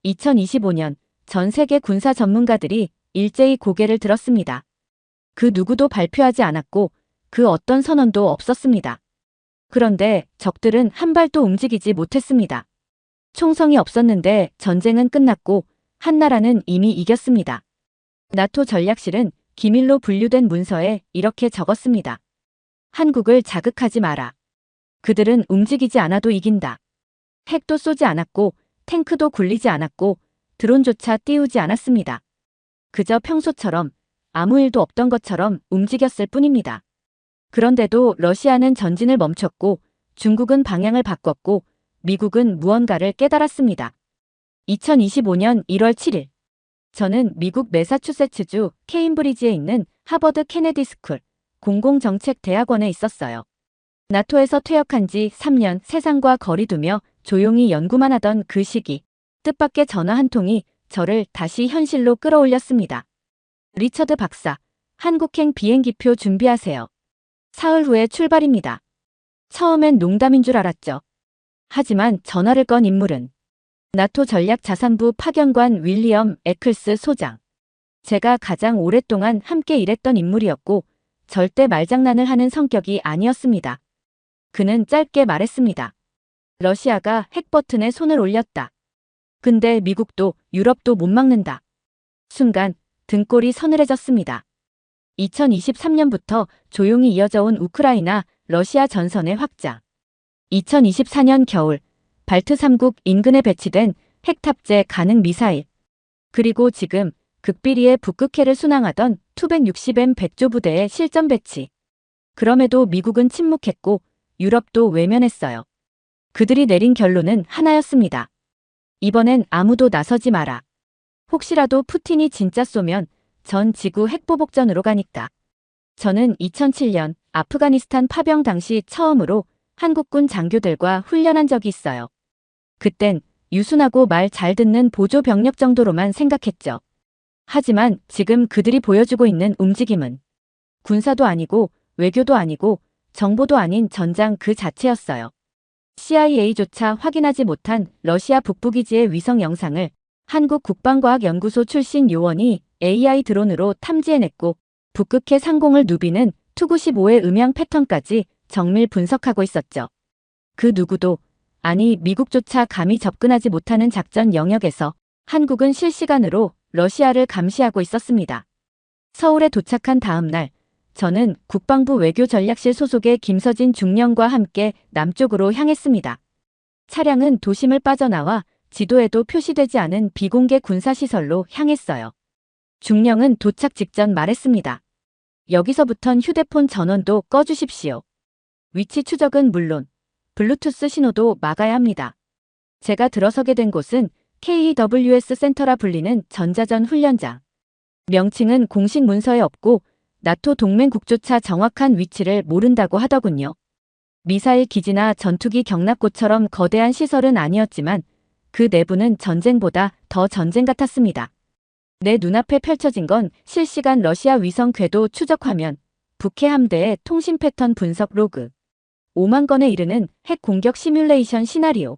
2025년 전 세계 군사 전문가들이 일제히 고개를 들었습니다. 그 누구도 발표하지 않았고 그 어떤 선언도 없었습니다. 그런데 적들은 한 발도 움직이지 못했습니다. 총성이 없었는데 전쟁은 끝났고 한 나라는 이미 이겼습니다. 나토 전략실은 기밀로 분류된 문서에 이렇게 적었습니다. 한국을 자극하지 마라. 그들은 움직이지 않아도 이긴다. 핵도 쏘지 않았고 탱크도 굴리지 않았고 드론조차 띄우지 않았습니다. 그저 평소처럼 아무 일도 없던 것처럼 움직였을 뿐입니다. 그런데도 러시아는 전진을 멈췄고 중국은 방향을 바꿨고 미국은 무언가를 깨달았습니다. 2025년 1월 7일 저는 미국 매사추세츠주 케임브리지에 있는 하버드 케네디 스쿨 공공정책대학원에 있었어요. 나토에서 퇴역한 지 3년 세상과 거리두며 조용히 연구만 하던 그 시기 뜻밖의 전화 한 통이 저를 다시 현실로 끌어올렸습니다. 리처드 박사, 한국행 비행기표 준비하세요. 사흘 후에 출발입니다. 처음엔 농담인 줄 알았죠. 하지만 전화를 건 인물은 나토 전략자산부 파견관 윌리엄 에클스 소장. 제가 가장 오랫동안 함께 일했던 인물이었고 절대 말장난을 하는 성격이 아니었습니다. 그는 짧게 말했습니다. 러시아가 핵 버튼에 손을 올렸다. 근데 미국도 유럽도 못 막는다. 순간 등골이 서늘해졌습니다. 2023년부터 조용히 이어져 온 우크라이나, 러시아 전선의 확장. 2024년 겨울 발트 3국 인근에 배치된 핵 탑재 가능 미사일. 그리고 지금 극비리의 북극해를 순항하던 투160M 백조 부대의 실전 배치. 그럼에도 미국은 침묵했고 유럽도 외면했어요. 그들이 내린 결론은 하나였습니다. 이번엔 아무도 나서지 마라. 혹시라도 푸틴이 진짜 쏘면 전 지구 핵보복전으로 가니까. 저는 2007년 아프가니스탄 파병 당시 처음으로 한국군 장교들과 훈련한 적이 있어요. 그땐 유순하고 말 잘 듣는 보조 병력 정도로만 생각했죠. 하지만 지금 그들이 보여주고 있는 움직임은 군사도 아니고 외교도 아니고 정보도 아닌 전장 그 자체였어요. CIA조차 확인하지 못한 러시아 북부기지의 위성 영상을 한국 국방과학연구소 출신 요원이 AI 드론으로 탐지해냈고 북극해 상공을 누비는 투-95의 음향 패턴까지 정밀 분석하고 있었죠. 그 누구도, 아니 미국조차 감히 접근하지 못하는 작전 영역에서 한국은 실시간으로 러시아를 감시하고 있었습니다. 서울에 도착한 다음 날 저는 국방부 외교전략실 소속의 김서진 중령과 함께 남쪽으로 향했습니다. 차량은 도심을 빠져나와 지도에도 표시되지 않은 비공개 군사시설로 향했어요. 중령은 도착 직전 말했습니다. 여기서부턴 휴대폰 전원도 꺼주십시오. 위치 추적은 물론 블루투스 신호도 막아야 합니다. 제가 들어서게 된 곳은 KWS 센터라 불리는 전자전 훈련장. 명칭은 공식 문서에 없고 나토 동맹국조차 정확한 위치를 모른다고 하더군요. 미사일 기지나 전투기 경납고처럼 거대한 시설은 아니었지만 그 내부는 전쟁보다 더 전쟁 같았습니다. 내 눈앞에 펼쳐진 건 실시간 러시아 위성 궤도 추적 화면, 북해 함대의 통신 패턴 분석 로그, 5만 건에 이르는 핵 공격 시뮬레이션 시나리오.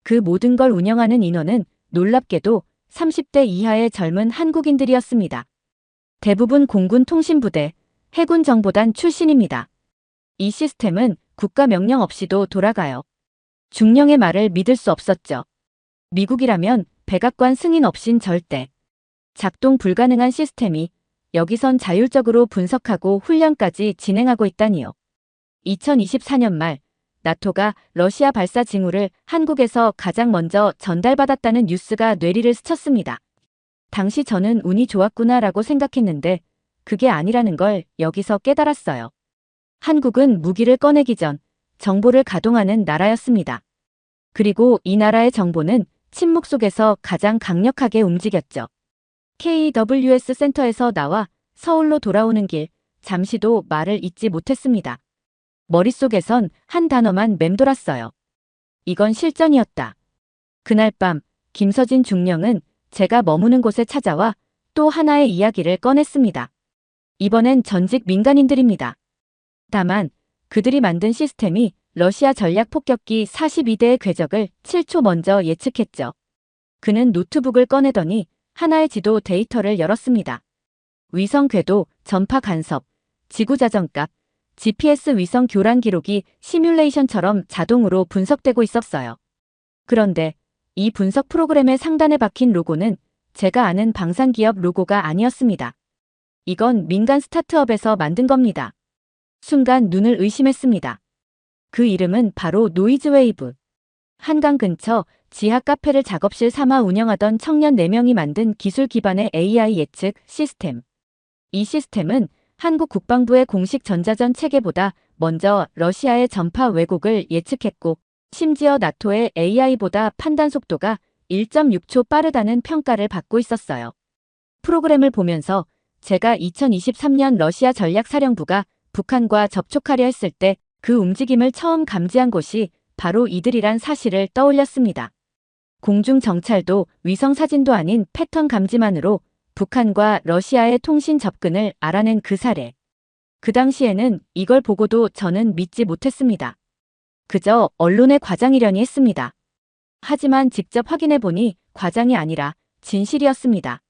그 모든 걸 운영하는 인원은 놀랍게도 30대 이하의 젊은 한국인들이었습니다. 대부분 공군 통신부대, 해군 정보단 출신입니다. 이 시스템은 국가 명령 없이도 돌아가요. 중령의 말을 믿을 수 없었죠. 미국이라면 백악관 승인 없인 절대. 작동 불가능한 시스템이 여기선 자율적으로 분석하고 훈련까지 진행하고 있다니요. 2024년 말 나토가 러시아 발사 징후를 한국에서 가장 먼저 전달받았다는 뉴스가 뇌리를 스쳤습니다. 당시 저는 운이 좋았구나라고 생각했는데 그게 아니라는 걸 여기서 깨달았어요. 한국은 무기를 꺼내기 전 정보를 가동하는 나라였습니다. 그리고 이 나라의 정보는 침묵 속에서 가장 강력하게 움직였죠. KWS 센터에서 나와 서울로 돌아오는 길 잠시도 말을 잇지 못했습니다. 머릿속에선 한 단어만 맴돌았어요. 이건 실전이었다. 그날 밤 김서진 중령은 제가 머무는 곳에 찾아와 또 하나의 이야기를 꺼냈습니다. 이번엔 전직 민간인들입니다. 다만 그들이 만든 시스템이 러시아 전략 폭격기 42대의 궤적을 7초 먼저 예측했죠. 그는 노트북을 꺼내더니 하나의 지도 데이터를 열었습니다. 위성 궤도, 전파 간섭, 지구 자전값, GPS 위성 교란 기록이 시뮬레이션처럼 자동으로 분석되고 있었어요. 그런데 이 분석 프로그램의 상단에 박힌 로고는 제가 아는 방산기업 로고가 아니었습니다. 이건 민간 스타트업에서 만든 겁니다. 순간 눈을 의심했습니다. 그 이름은 바로 노이즈웨이브. 한강 근처 지하 카페를 작업실 삼아 운영하던 청년 4명이 만든 기술 기반의 AI 예측 시스템. 이 시스템은 한국 국방부의 공식 전자전 체계보다 먼저 러시아의 전파 왜곡을 예측했고, 심지어 나토의 AI보다 판단 속도가 1.6초 빠르다는 평가를 받고 있었어요. 프로그램을 보면서 제가 2023년 러시아 전략사령부가 북한과 접촉하려 했을 때 그 움직임을 처음 감지한 곳이 바로 이들이란 사실을 떠올렸습니다. 공중 정찰도 위성 사진도 아닌 패턴 감지만으로 북한과 러시아의 통신 접근을 알아낸 그 사례. 그 당시에는 이걸 보고도 저는 믿지 못했습니다. 그저 언론의 과장이려니 했습니다. 하지만 직접 확인해보니 과장이 아니라 진실이었습니다.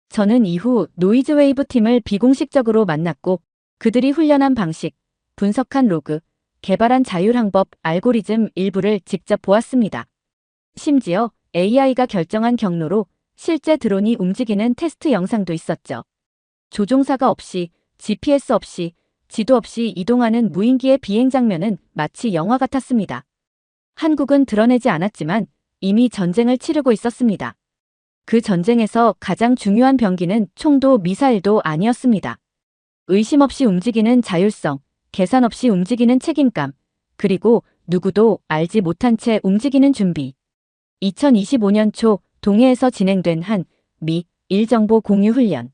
저는 이후 노이즈웨이브 팀을 비공식적으로 만났고 그들이 훈련한 방식, 분석한 로그, 개발한 자율항법 알고리즘 일부를 직접 보았습니다. 심지어 AI가 결정한 경로로 실제 드론이 움직이는 테스트 영상도 있었죠. 조종사가 없이, GPS 없이, 지도 없이 이동하는 무인기의 비행 장면은 마치 영화 같았습니다. 한국은 드러내지 않았지만 이미 전쟁을 치르고 있었습니다. 그 전쟁에서 가장 중요한 병기는 총도 미사일도 아니었습니다. 의심 없이 움직이는 자율성, 계산 없이 움직이는 책임감, 그리고 누구도 알지 못한 채 움직이는 준비. 2025년 초 동해에서 진행된 한-미 일정보 공유 훈련.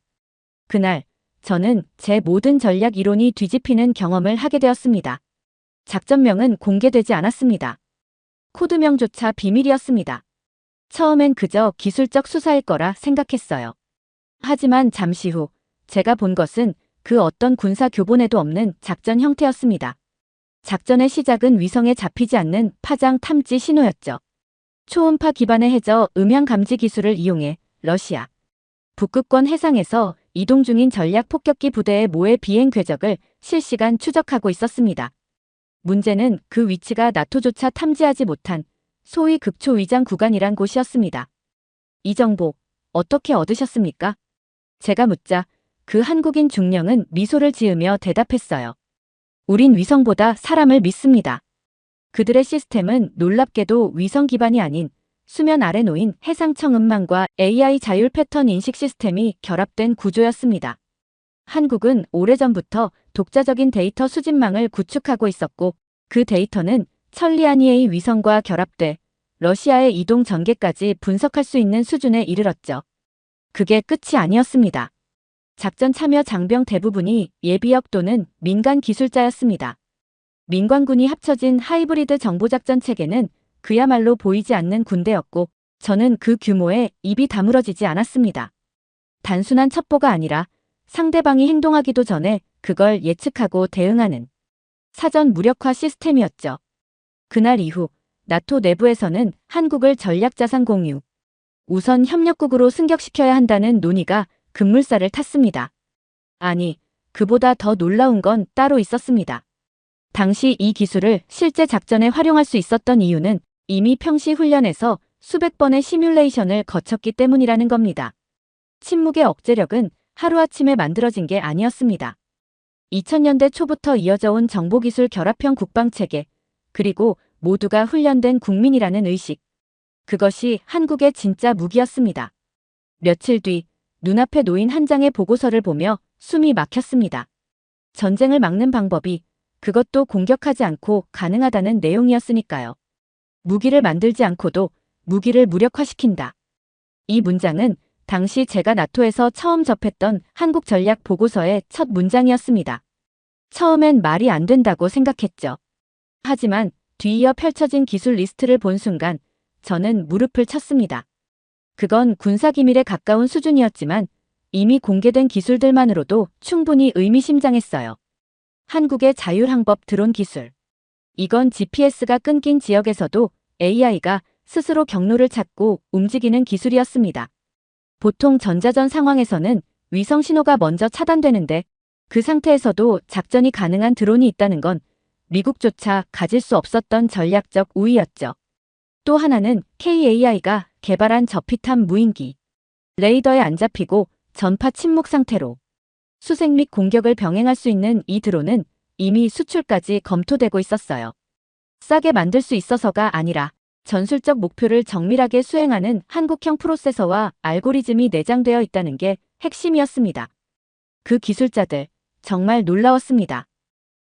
그날 저는 제 모든 전략 이론이 뒤집히는 경험을 하게 되었습니다. 작전명은 공개되지 않았습니다. 코드명조차 비밀이었습니다. 처음엔 그저 기술적 수사일 거라 생각했어요. 하지만 잠시 후 제가 본 것은 그 어떤 군사 교본에도 없는 작전 형태였습니다. 작전의 시작은 위성에 잡히지 않는 파장 탐지 신호였죠. 초음파 기반의 해저 음향 감지 기술을 이용해 러시아 북극권 해상에서 이동 중인 전략 폭격기 부대의 모의 비행 궤적을 실시간 추적하고 있었습니다. 문제는 그 위치가 나토조차 탐지하지 못한 소위 극초 위장 구간이란 곳이었습니다. 이 정보 어떻게 얻으셨습니까? 제가 묻자 그 한국인 중령은 미소를 지으며 대답했어요. 우린 위성보다 사람을 믿습니다. 그들의 시스템은 놀랍게도 위성 기반이 아닌 수면 아래 놓인 해상청 음망과 AI 자율 패턴 인식 시스템이 결합된 구조였습니다. 한국은 오래전부터 독자적인 데이터 수집망을 구축하고 있었고 그 데이터는 천리안이의 위성과 결합돼 러시아의 이동 전개까지 분석할 수 있는 수준에 이르렀죠. 그게 끝이 아니었습니다. 작전 참여 장병 대부분이 예비역 또는 민간 기술자였습니다. 민관군이 합쳐진 하이브리드 정보작전 체계는 그야말로 보이지 않는 군대였고 저는 그 규모에 입이 다물어지지 않았습니다. 단순한 첩보가 아니라 상대방이 행동하기도 전에 그걸 예측하고 대응하는 사전 무력화 시스템이었죠. 그날 이후 나토 내부에서는 한국을 전략자산 공유, 우선 협력국으로 승격시켜야 한다는 논의가 급물살을 탔습니다. 아니, 그보다 더 놀라운 건 따로 있었습니다. 당시 이 기술을 실제 작전에 활용할 수 있었던 이유는 이미 평시 훈련에서 수백 번의 시뮬레이션을 거쳤기 때문이라는 겁니다. 침묵의 억제력은 하루아침에 만들어진 게 아니었습니다. 2000년대 초부터 이어져 온 정보기술 결합형 국방체계, 그리고 모두가 훈련된 국민이라는 의식. 그것이 한국의 진짜 무기였습니다. 며칠 뒤 눈앞에 놓인 한 장의 보고서를 보며 숨이 막혔습니다. 전쟁을 막는 방법이 그것도 공격하지 않고 가능하다는 내용이었으니까요. 무기를 만들지 않고도 무기를 무력화시킨다. 이 문장은 당시 제가 나토에서 처음 접했던 한국 전략 보고서의 첫 문장이었습니다. 처음엔 말이 안 된다고 생각했죠. 하지만 뒤이어 펼쳐진 기술 리스트를 본 순간 저는 무릎을 쳤습니다. 그건 군사기밀에 가까운 수준이었지만 이미 공개된 기술들만으로도 충분히 의미심장했어요. 한국의 자율항법 드론 기술. 이건 GPS가 끊긴 지역에서도 AI가 스스로 경로를 찾고 움직이는 기술이었습니다. 보통 전자전 상황에서는 위성 신호가 먼저 차단되는데 그 상태에서도 작전이 가능한 드론이 있다는 건 미국조차 가질 수 없었던 전략적 우위였죠. 또 하나는 KAI가 개발한 저피탐 무인기. 레이더에 안 잡히고 전파 침묵 상태로 수색 및 공격을 병행할 수 있는 이 드론은 이미 수출까지 검토되고 있었어요. 싸게 만들 수 있어서가 아니라 전술적 목표를 정밀하게 수행하는 한국형 프로세서와 알고리즘이 내장되어 있다는 게 핵심이었습니다. 그 기술자들, 정말 놀라웠습니다.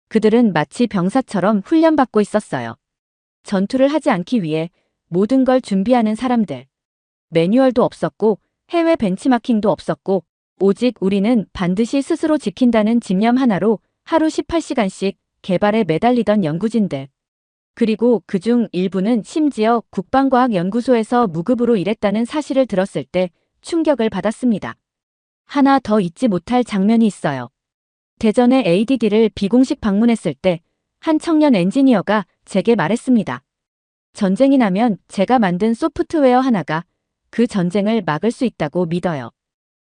그들은 마치 병사처럼 훈련받고 있었어요. 전투를 하지 않기 위해 모든 걸 준비하는 사람들. 매뉴얼도 없었고 해외 벤치마킹도 없었고 오직 우리는 반드시 스스로 지킨다는 집념 하나로 하루 18시간씩 개발에 매달리던 연구진들. 그리고 그중 일부는 심지어 국방과학연구소에서 무급으로 일했다는 사실을 들었을 때 충격을 받았습니다. 하나 더 잊지 못할 장면이 있어요. 대전의 ADD를 비공식 방문했을 때 한 청년 엔지니어가 제게 말했습니다. 전쟁이 나면 제가 만든 소프트웨어 하나가 그 전쟁을 막을 수 있다고 믿어요.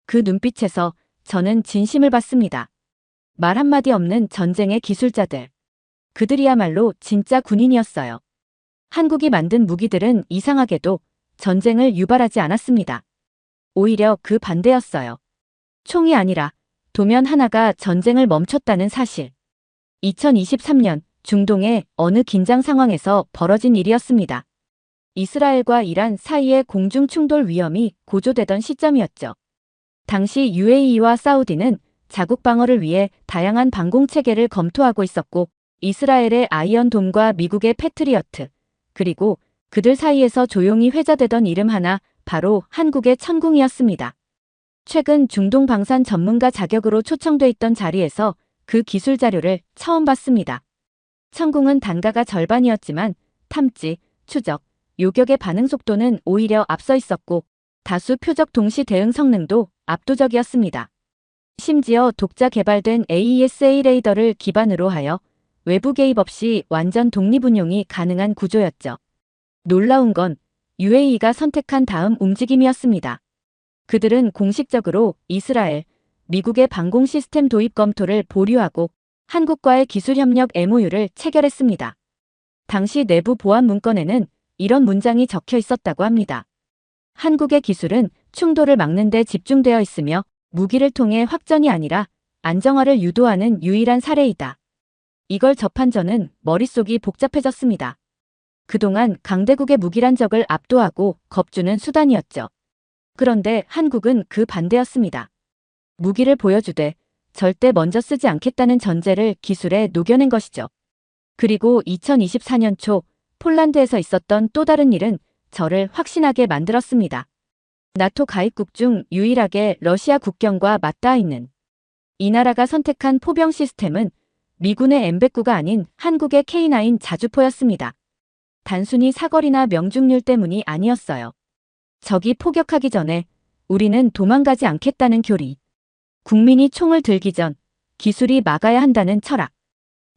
그 눈빛에서 저는 진심을 받습니다. 말 한마디 없는 전쟁의 기술자들. 그들이야말로 진짜 군인이었어요. 한국이 만든 무기들은 이상하게도 전쟁을 유발하지 않았습니다. 오히려 그 반대였어요. 총이 아니라 도면 하나가 전쟁을 멈췄다는 사실. 2023년 중동의 어느 긴장 상황에서 벌어진 일이었습니다. 이스라엘과 이란 사이의 공중 충돌 위험이 고조되던 시점이었죠. 당시 UAE와 사우디는 자국 방어를 위해 다양한 방공 체계를 검토하고 있었고 이스라엘의 아이언돔과 미국의 패트리어트, 그리고 그들 사이에서 조용히 회자되던 이름 하나, 바로 한국의 천궁이었습니다. 최근 중동 방산 전문가 자격으로 초청돼 있던 자리에서 그 기술 자료를 처음 봤습니다. 천궁은 단가가 절반이었지만 탐지, 추적, 요격의 반응 속도는 오히려 앞서 있었고 다수 표적 동시 대응 성능도 압도적이었습니다. 심지어 독자 개발된 AESA 레이더를 기반으로 하여 외부 개입 없이 완전 독립운용이 가능한 구조였죠. 놀라운 건 UAE가 선택한 다음 움직임이었습니다. 그들은 공식적으로 이스라엘, 미국의 방공 시스템 도입 검토를 보류하고 한국과의 기술협력 MOU를 체결했습니다. 당시 내부 보안 문건에는 이런 문장이 적혀 있었다고 합니다. 한국의 기술은 충돌을 막는 데 집중되어 있으며 무기를 통해 확전이 아니라 안정화를 유도하는 유일한 사례이다. 이걸 접한 저는 머릿속이 복잡해졌습니다. 그동안 강대국의 무기란 적을 압도하고 겁주는 수단이었죠. 그런데 한국은 그 반대였습니다. 무기를 보여주되 절대 먼저 쓰지 않겠다는 전제를 기술에 녹여낸 것이죠. 그리고 2024년 초 폴란드에서 있었던 또 다른 일은 저를 확신하게 만들었습니다. 나토 가입국 중 유일하게 러시아 국경과 맞닿아 있는 이 나라가 선택한 포병 시스템은 미군의 M109가 아닌 한국의 K9 자주포였습니다. 단순히 사거리나 명중률 때문이 아니었어요. 적이 포격하기 전에 우리는 도망가지 않겠다는 교리. 국민이 총을 들기 전 기술이 막아야 한다는 철학.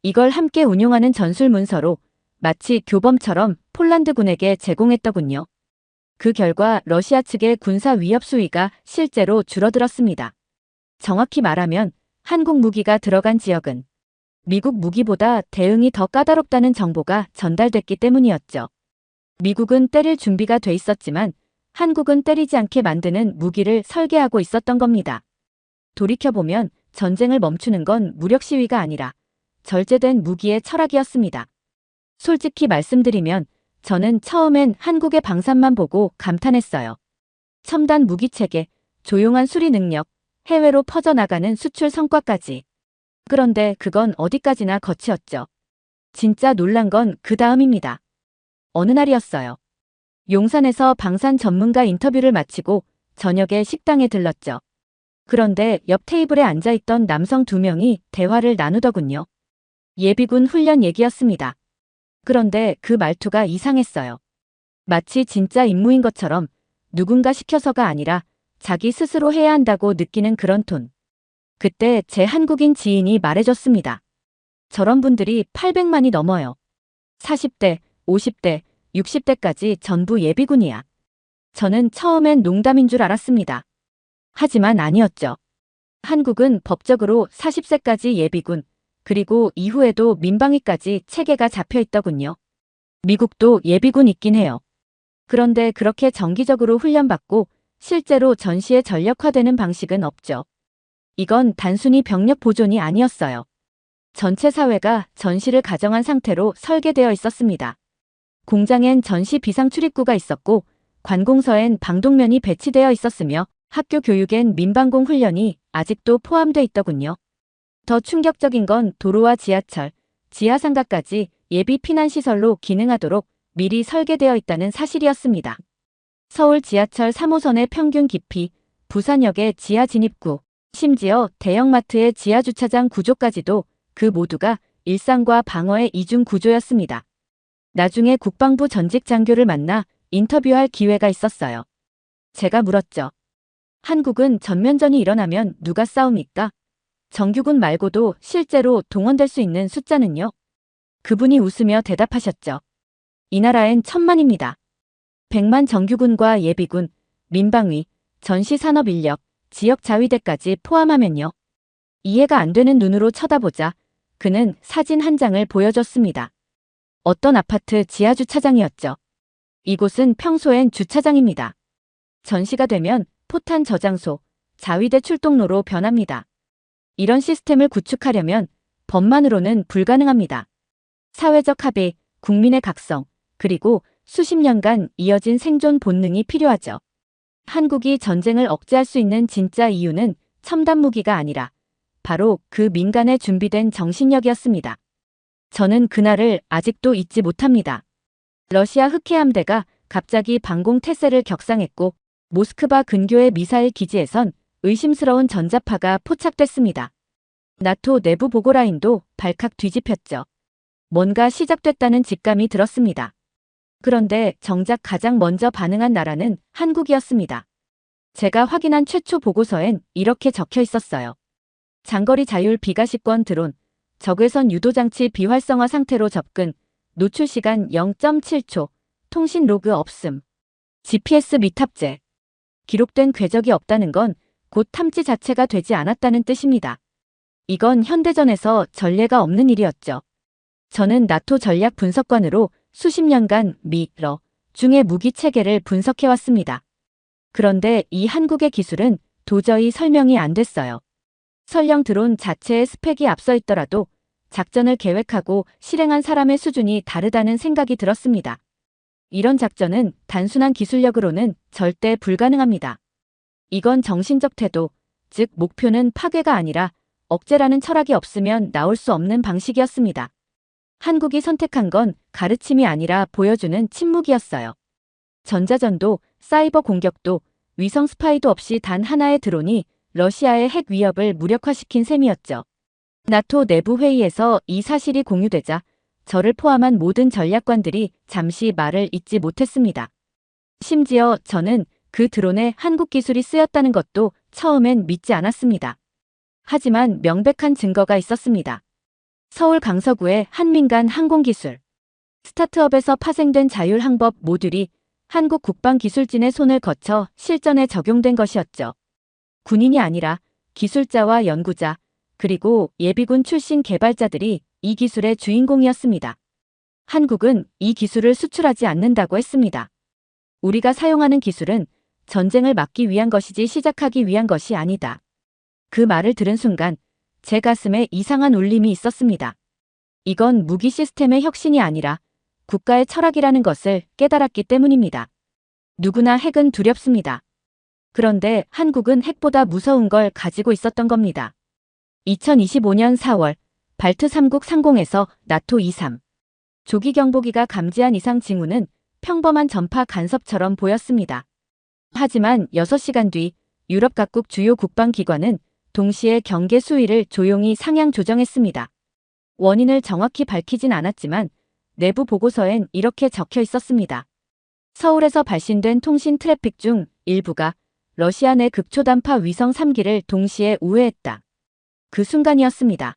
이걸 함께 운용하는 전술 문서로 마치 교범처럼 폴란드군에게 제공했더군요. 그 결과 러시아 측의 군사 위협 수위가 실제로 줄어들었습니다. 정확히 말하면 한국 무기가 들어간 지역은 미국 무기보다 대응이 더 까다롭다는 정보가 전달됐기 때문이었죠. 미국은 때릴 준비가 돼 있었지만 한국은 때리지 않게 만드는 무기를 설계하고 있었던 겁니다. 돌이켜보면 전쟁을 멈추는 건 무력 시위가 아니라 절제된 무기의 철학이었습니다. 솔직히 말씀드리면 저는 처음엔 한국의 방산만 보고 감탄했어요. 첨단 무기체계, 조용한 수리 능력, 해외로 퍼져나가는 수출 성과까지. 그런데 그건 어디까지나 겉이었죠. 진짜 놀란 건 그 다음입니다. 어느 날이었어요. 용산에서 방산 전문가 인터뷰를 마치고 저녁에 식당에 들렀죠. 그런데 옆 테이블에 앉아있던 남성 2명이 대화를 나누더군요. 예비군 훈련 얘기였습니다. 그런데 그 말투가 이상했어요. 마치 진짜 임무인 것처럼 누군가 시켜서가 아니라 자기 스스로 해야 한다고 느끼는 그런 톤. 그때 제 한국인 지인이 말해줬습니다. 저런 분들이 800만이 넘어요. 40대, 50대, 60대까지 전부 예비군이야. 저는 처음엔 농담인 줄 알았습니다. 하지만 아니었죠. 한국은 법적으로 40세까지 예비군, 그리고 이후에도 민방위까지 체계가 잡혀 있더군요. 미국도 예비군 있긴 해요. 그런데 그렇게 정기적으로 훈련받고 실제로 전시에 전력화되는 방식은 없죠. 이건 단순히 병력 보존이 아니었어요. 전체 사회가 전시를 가정한 상태로 설계되어 있었습니다. 공장엔 전시 비상 출입구가 있었고 관공서엔 방독면이 배치되어 있었으며 학교 교육엔 민방공 훈련이 아직도 포함돼 있더군요. 더 충격적인 건 도로와 지하철, 지하상가까지 예비 피난시설로 기능하도록 미리 설계되어 있다는 사실이었습니다. 서울 지하철 3호선의 평균 깊이, 부산역의 지하 진입구, 심지어 대형마트의 지하 주차장 구조까지도 그 모두가 일상과 방어의 이중 구조였습니다. 나중에 국방부 전직 장교를 만나 인터뷰할 기회가 있었어요. 제가 물었죠. 한국은 전면전이 일어나면 누가 싸웁니까? 정규군 말고도 실제로 동원될 수 있는 숫자는요? 그분이 웃으며 대답하셨죠. 이 나라엔 1000만입니다. 100만 정규군과 예비군, 민방위, 전시산업인력, 지역자위대까지 포함하면요. 이해가 안 되는 눈으로 쳐다보자 그는 사진 한 장을 보여줬습니다. 어떤 아파트 지하주차장이었죠. 이곳은 평소엔 주차장입니다. 전시가 되면 포탄 저장소, 자위대 출동로로 변합니다. 이런 시스템을 구축하려면 법만으로는 불가능합니다. 사회적 합의, 국민의 각성, 그리고 수십 년간 이어진 생존 본능이 필요하죠. 한국이 전쟁을 억제할 수 있는 진짜 이유는 첨단 무기가 아니라 바로 그 민간에 준비된 정신력이었습니다. 저는 그날을 아직도 잊지 못합니다. 러시아 흑해함대가 갑자기 방공 태세를 격상했고 모스크바 근교의 미사일 기지에선 의심스러운 전자파가 포착됐습니다. 나토 내부 보고라인도 발칵 뒤집혔죠. 뭔가 시작됐다는 직감이 들었습니다. 그런데 정작 가장 먼저 반응한 나라는 한국이었습니다. 제가 확인한 최초 보고서엔 이렇게 적혀 있었어요. 장거리 자율 비가시권 드론, 적외선 유도장치 비활성화 상태로 접근, 노출 시간 0.7초, 통신 로그 없음, GPS 미탑재. 기록된 궤적이 없다는 건 곧 탐지 자체가 되지 않았다는 뜻입니다. 이건 현대전에서 전례가 없는 일이었죠. 저는 나토 전략 분석관으로 수십 년간 미, 러 중의 무기 체계를 분석해왔습니다. 그런데 이 한국의 기술은 도저히 설명이 안 됐어요. 설령 드론 자체의 스펙이 앞서 있더라도 작전을 계획하고 실행한 사람의 수준이 다르다는 생각이 들었습니다. 이런 작전은 단순한 기술력으로는 절대 불가능합니다. 이건 정신적 태도, 즉 목표는 파괴가 아니라 억제라는 철학이 없으면 나올 수 없는 방식이었습니다. 한국이 선택한 건 가르침이 아니라 보여주는 침묵이었어요. 전자전도, 사이버 공격도, 위성 스파이도 없이 단 하나의 드론이 러시아의 핵 위협을 무력화시킨 셈이었죠. 나토 내부 회의에서 이 사실이 공유되자 저를 포함한 모든 전략관들이 잠시 말을 잇지 못했습니다. 심지어 저는 그 드론에 한국 기술이 쓰였다는 것도 처음엔 믿지 않았습니다. 하지만 명백한 증거가 있었습니다. 서울 강서구의 한민간 항공기술. 스타트업에서 파생된 자율항법 모듈이 한국 국방기술진의 손을 거쳐 실전에 적용된 것이었죠. 군인이 아니라 기술자와 연구자, 그리고 예비군 출신 개발자들이 이 기술의 주인공이었습니다. 한국은 이 기술을 수출하지 않는다고 했습니다. 우리가 사용하는 기술은 전쟁을 막기 위한 것이지 시작하기 위한 것이 아니다. 그 말을 들은 순간 제 가슴에 이상한 울림이 있었습니다. 이건 무기 시스템의 혁신이 아니라 국가의 철학이라는 것을 깨달았기 때문입니다. 누구나 핵은 두렵습니다. 그런데 한국은 핵보다 무서운 걸 가지고 있었던 겁니다. 2025년 4월 발트 3국 상공에서 나토 23 조기 경보기가 감지한 이상 징후는 평범한 전파 간섭처럼 보였습니다. 하지만 6시간 뒤 유럽 각국 주요 국방기관은 동시에 경계 수위를 조용히 상향 조정했습니다. 원인을 정확히 밝히진 않았지만 내부 보고서엔 이렇게 적혀 있었습니다. 서울에서 발신된 통신 트래픽 중 일부가 러시아 내 극초단파 위성 3기를 동시에 우회했다. 그 순간이었습니다.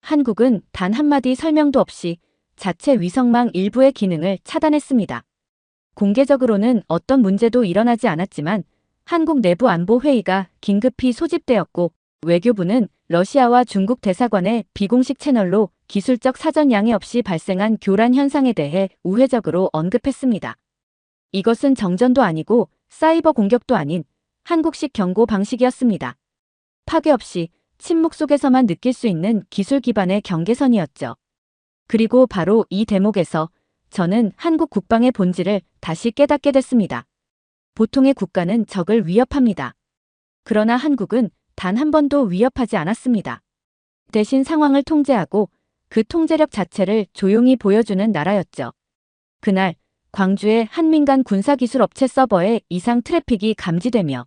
한국은 단 한마디 설명도 없이 자체 위성망 일부의 기능을 차단했습니다. 공개적으로는 어떤 문제도 일어나지 않았지만 한국 내부 안보회의가 긴급히 소집되었고 외교부는 러시아와 중국 대사관의 비공식 채널로 기술적 사전 양해 없이 발생한 교란 현상에 대해 우회적으로 언급했습니다. 이것은 정전도 아니고 사이버 공격도 아닌 한국식 경고 방식이었습니다. 파괴 없이 침묵 속에서만 느낄 수 있는 기술 기반의 경계선이었죠. 그리고 바로 이 대목에서 저는 한국 국방의 본질을 다시 깨닫게 됐습니다. 보통의 국가는 적을 위협합니다. 그러나 한국은 단 한 번도 위협하지 않았습니다. 대신 상황을 통제하고 그 통제력 자체를 조용히 보여주는 나라였죠. 그날 광주의 한 민간 군사기술업체 서버에 이상 트래픽이 감지되며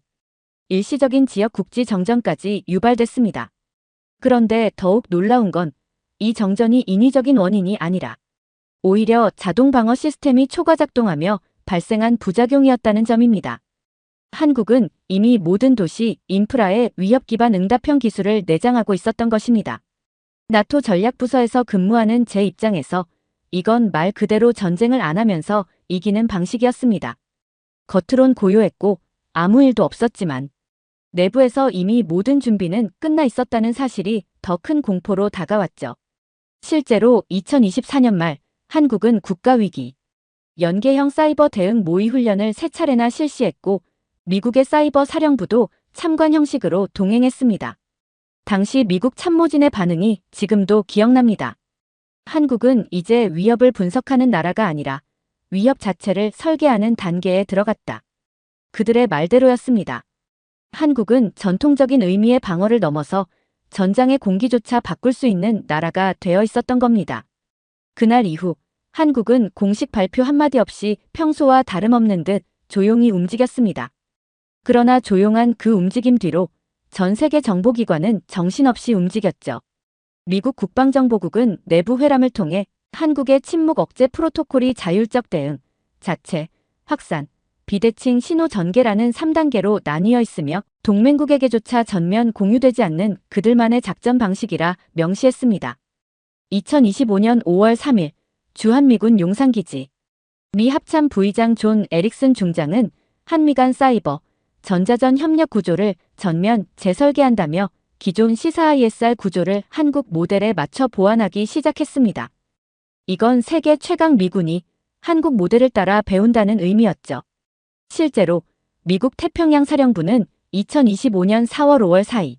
일시적인 지역 국지 정전까지 유발됐습니다. 그런데 더욱 놀라운 건 이 정전이 인위적인 원인이 아니라 오히려 자동 방어 시스템이 초과작동하며 발생한 부작용이었다는 점입니다. 한국은 이미 모든 도시, 인프라에 위협 기반 응답형 기술을 내장하고 있었던 것입니다. 나토 전략부서에서 근무하는 제 입장에서 이건 말 그대로 전쟁을 안 하면서 이기는 방식이었습니다. 겉으론 고요했고 아무 일도 없었지만 내부에서 이미 모든 준비는 끝나 있었다는 사실이 더 큰 공포로 다가왔죠. 실제로 2024년 말 한국은 국가위기, 연계형 사이버 대응 모의 훈련을 3차례나 실시했고 미국의 사이버 사령부도 참관 형식으로 동행했습니다. 당시 미국 참모진의 반응이 지금도 기억납니다. 한국은 이제 위협을 분석하는 나라가 아니라 위협 자체를 설계하는 단계에 들어갔다. 그들의 말대로였습니다. 한국은 전통적인 의미의 방어를 넘어서 전장의 공기조차 바꿀 수 있는 나라가 되어 있었던 겁니다. 그날 이후 한국은 공식 발표 한마디 없이 평소와 다름없는 듯 조용히 움직였습니다. 그러나 조용한 그 움직임 뒤로 전 세계 정보기관은 정신없이 움직였죠. 미국 국방정보국은 내부 회람을 통해 한국의 침묵 억제 프로토콜이 자율적 대응, 자체, 확산, 비대칭 신호 전개라는 3단계로 나뉘어 있으며 동맹국에게조차 전면 공유되지 않는 그들만의 작전 방식이라 명시했습니다. 2025년 5월 3일 주한미군 용산기지 미 합참 부의장 존 에릭슨 중장은 한미 간 사이버, 전자전 협력 구조를 전면 재설계한다며 기존 CSISR 구조를 한국 모델에 맞춰 보완하기 시작했습니다. 이건 세계 최강 미군이 한국 모델을 따라 배운다는 의미였죠. 실제로 미국 태평양 사령부는 2025년 4월 5월 사이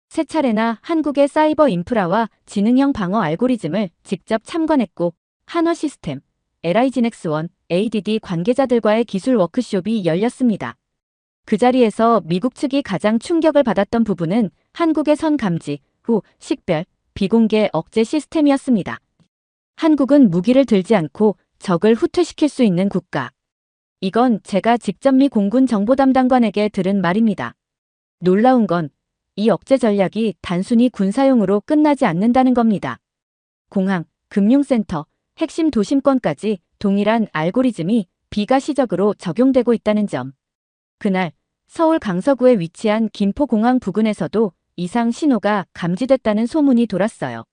3차례나 한국의 사이버 인프라와 지능형 방어 알고리즘을 직접 참관했고 한화 시스템, LIGNX1, ADD 관계자들과의 기술 워크숍이 열렸습니다. 그 자리에서 미국 측이 가장 충격을 받았던 부분은 한국의 선 감지 후 식별, 비공개 억제 시스템이었습니다. 한국은 무기를 들지 않고 적을 후퇴시킬 수 있는 국가. 이건 제가 직접 미 공군 정보담당관에게 들은 말입니다. 놀라운 건 이 억제 전략이 단순히 군사용으로 끝나지 않는다는 겁니다. 공항, 금융센터, 핵심 도심권까지 동일한 알고리즘이 비가시적으로 적용되고 있다는 점. 그날 서울 강서구에 위치한 김포공항 부근에서도 이상 신호가 감지됐다는 소문이 돌았어요.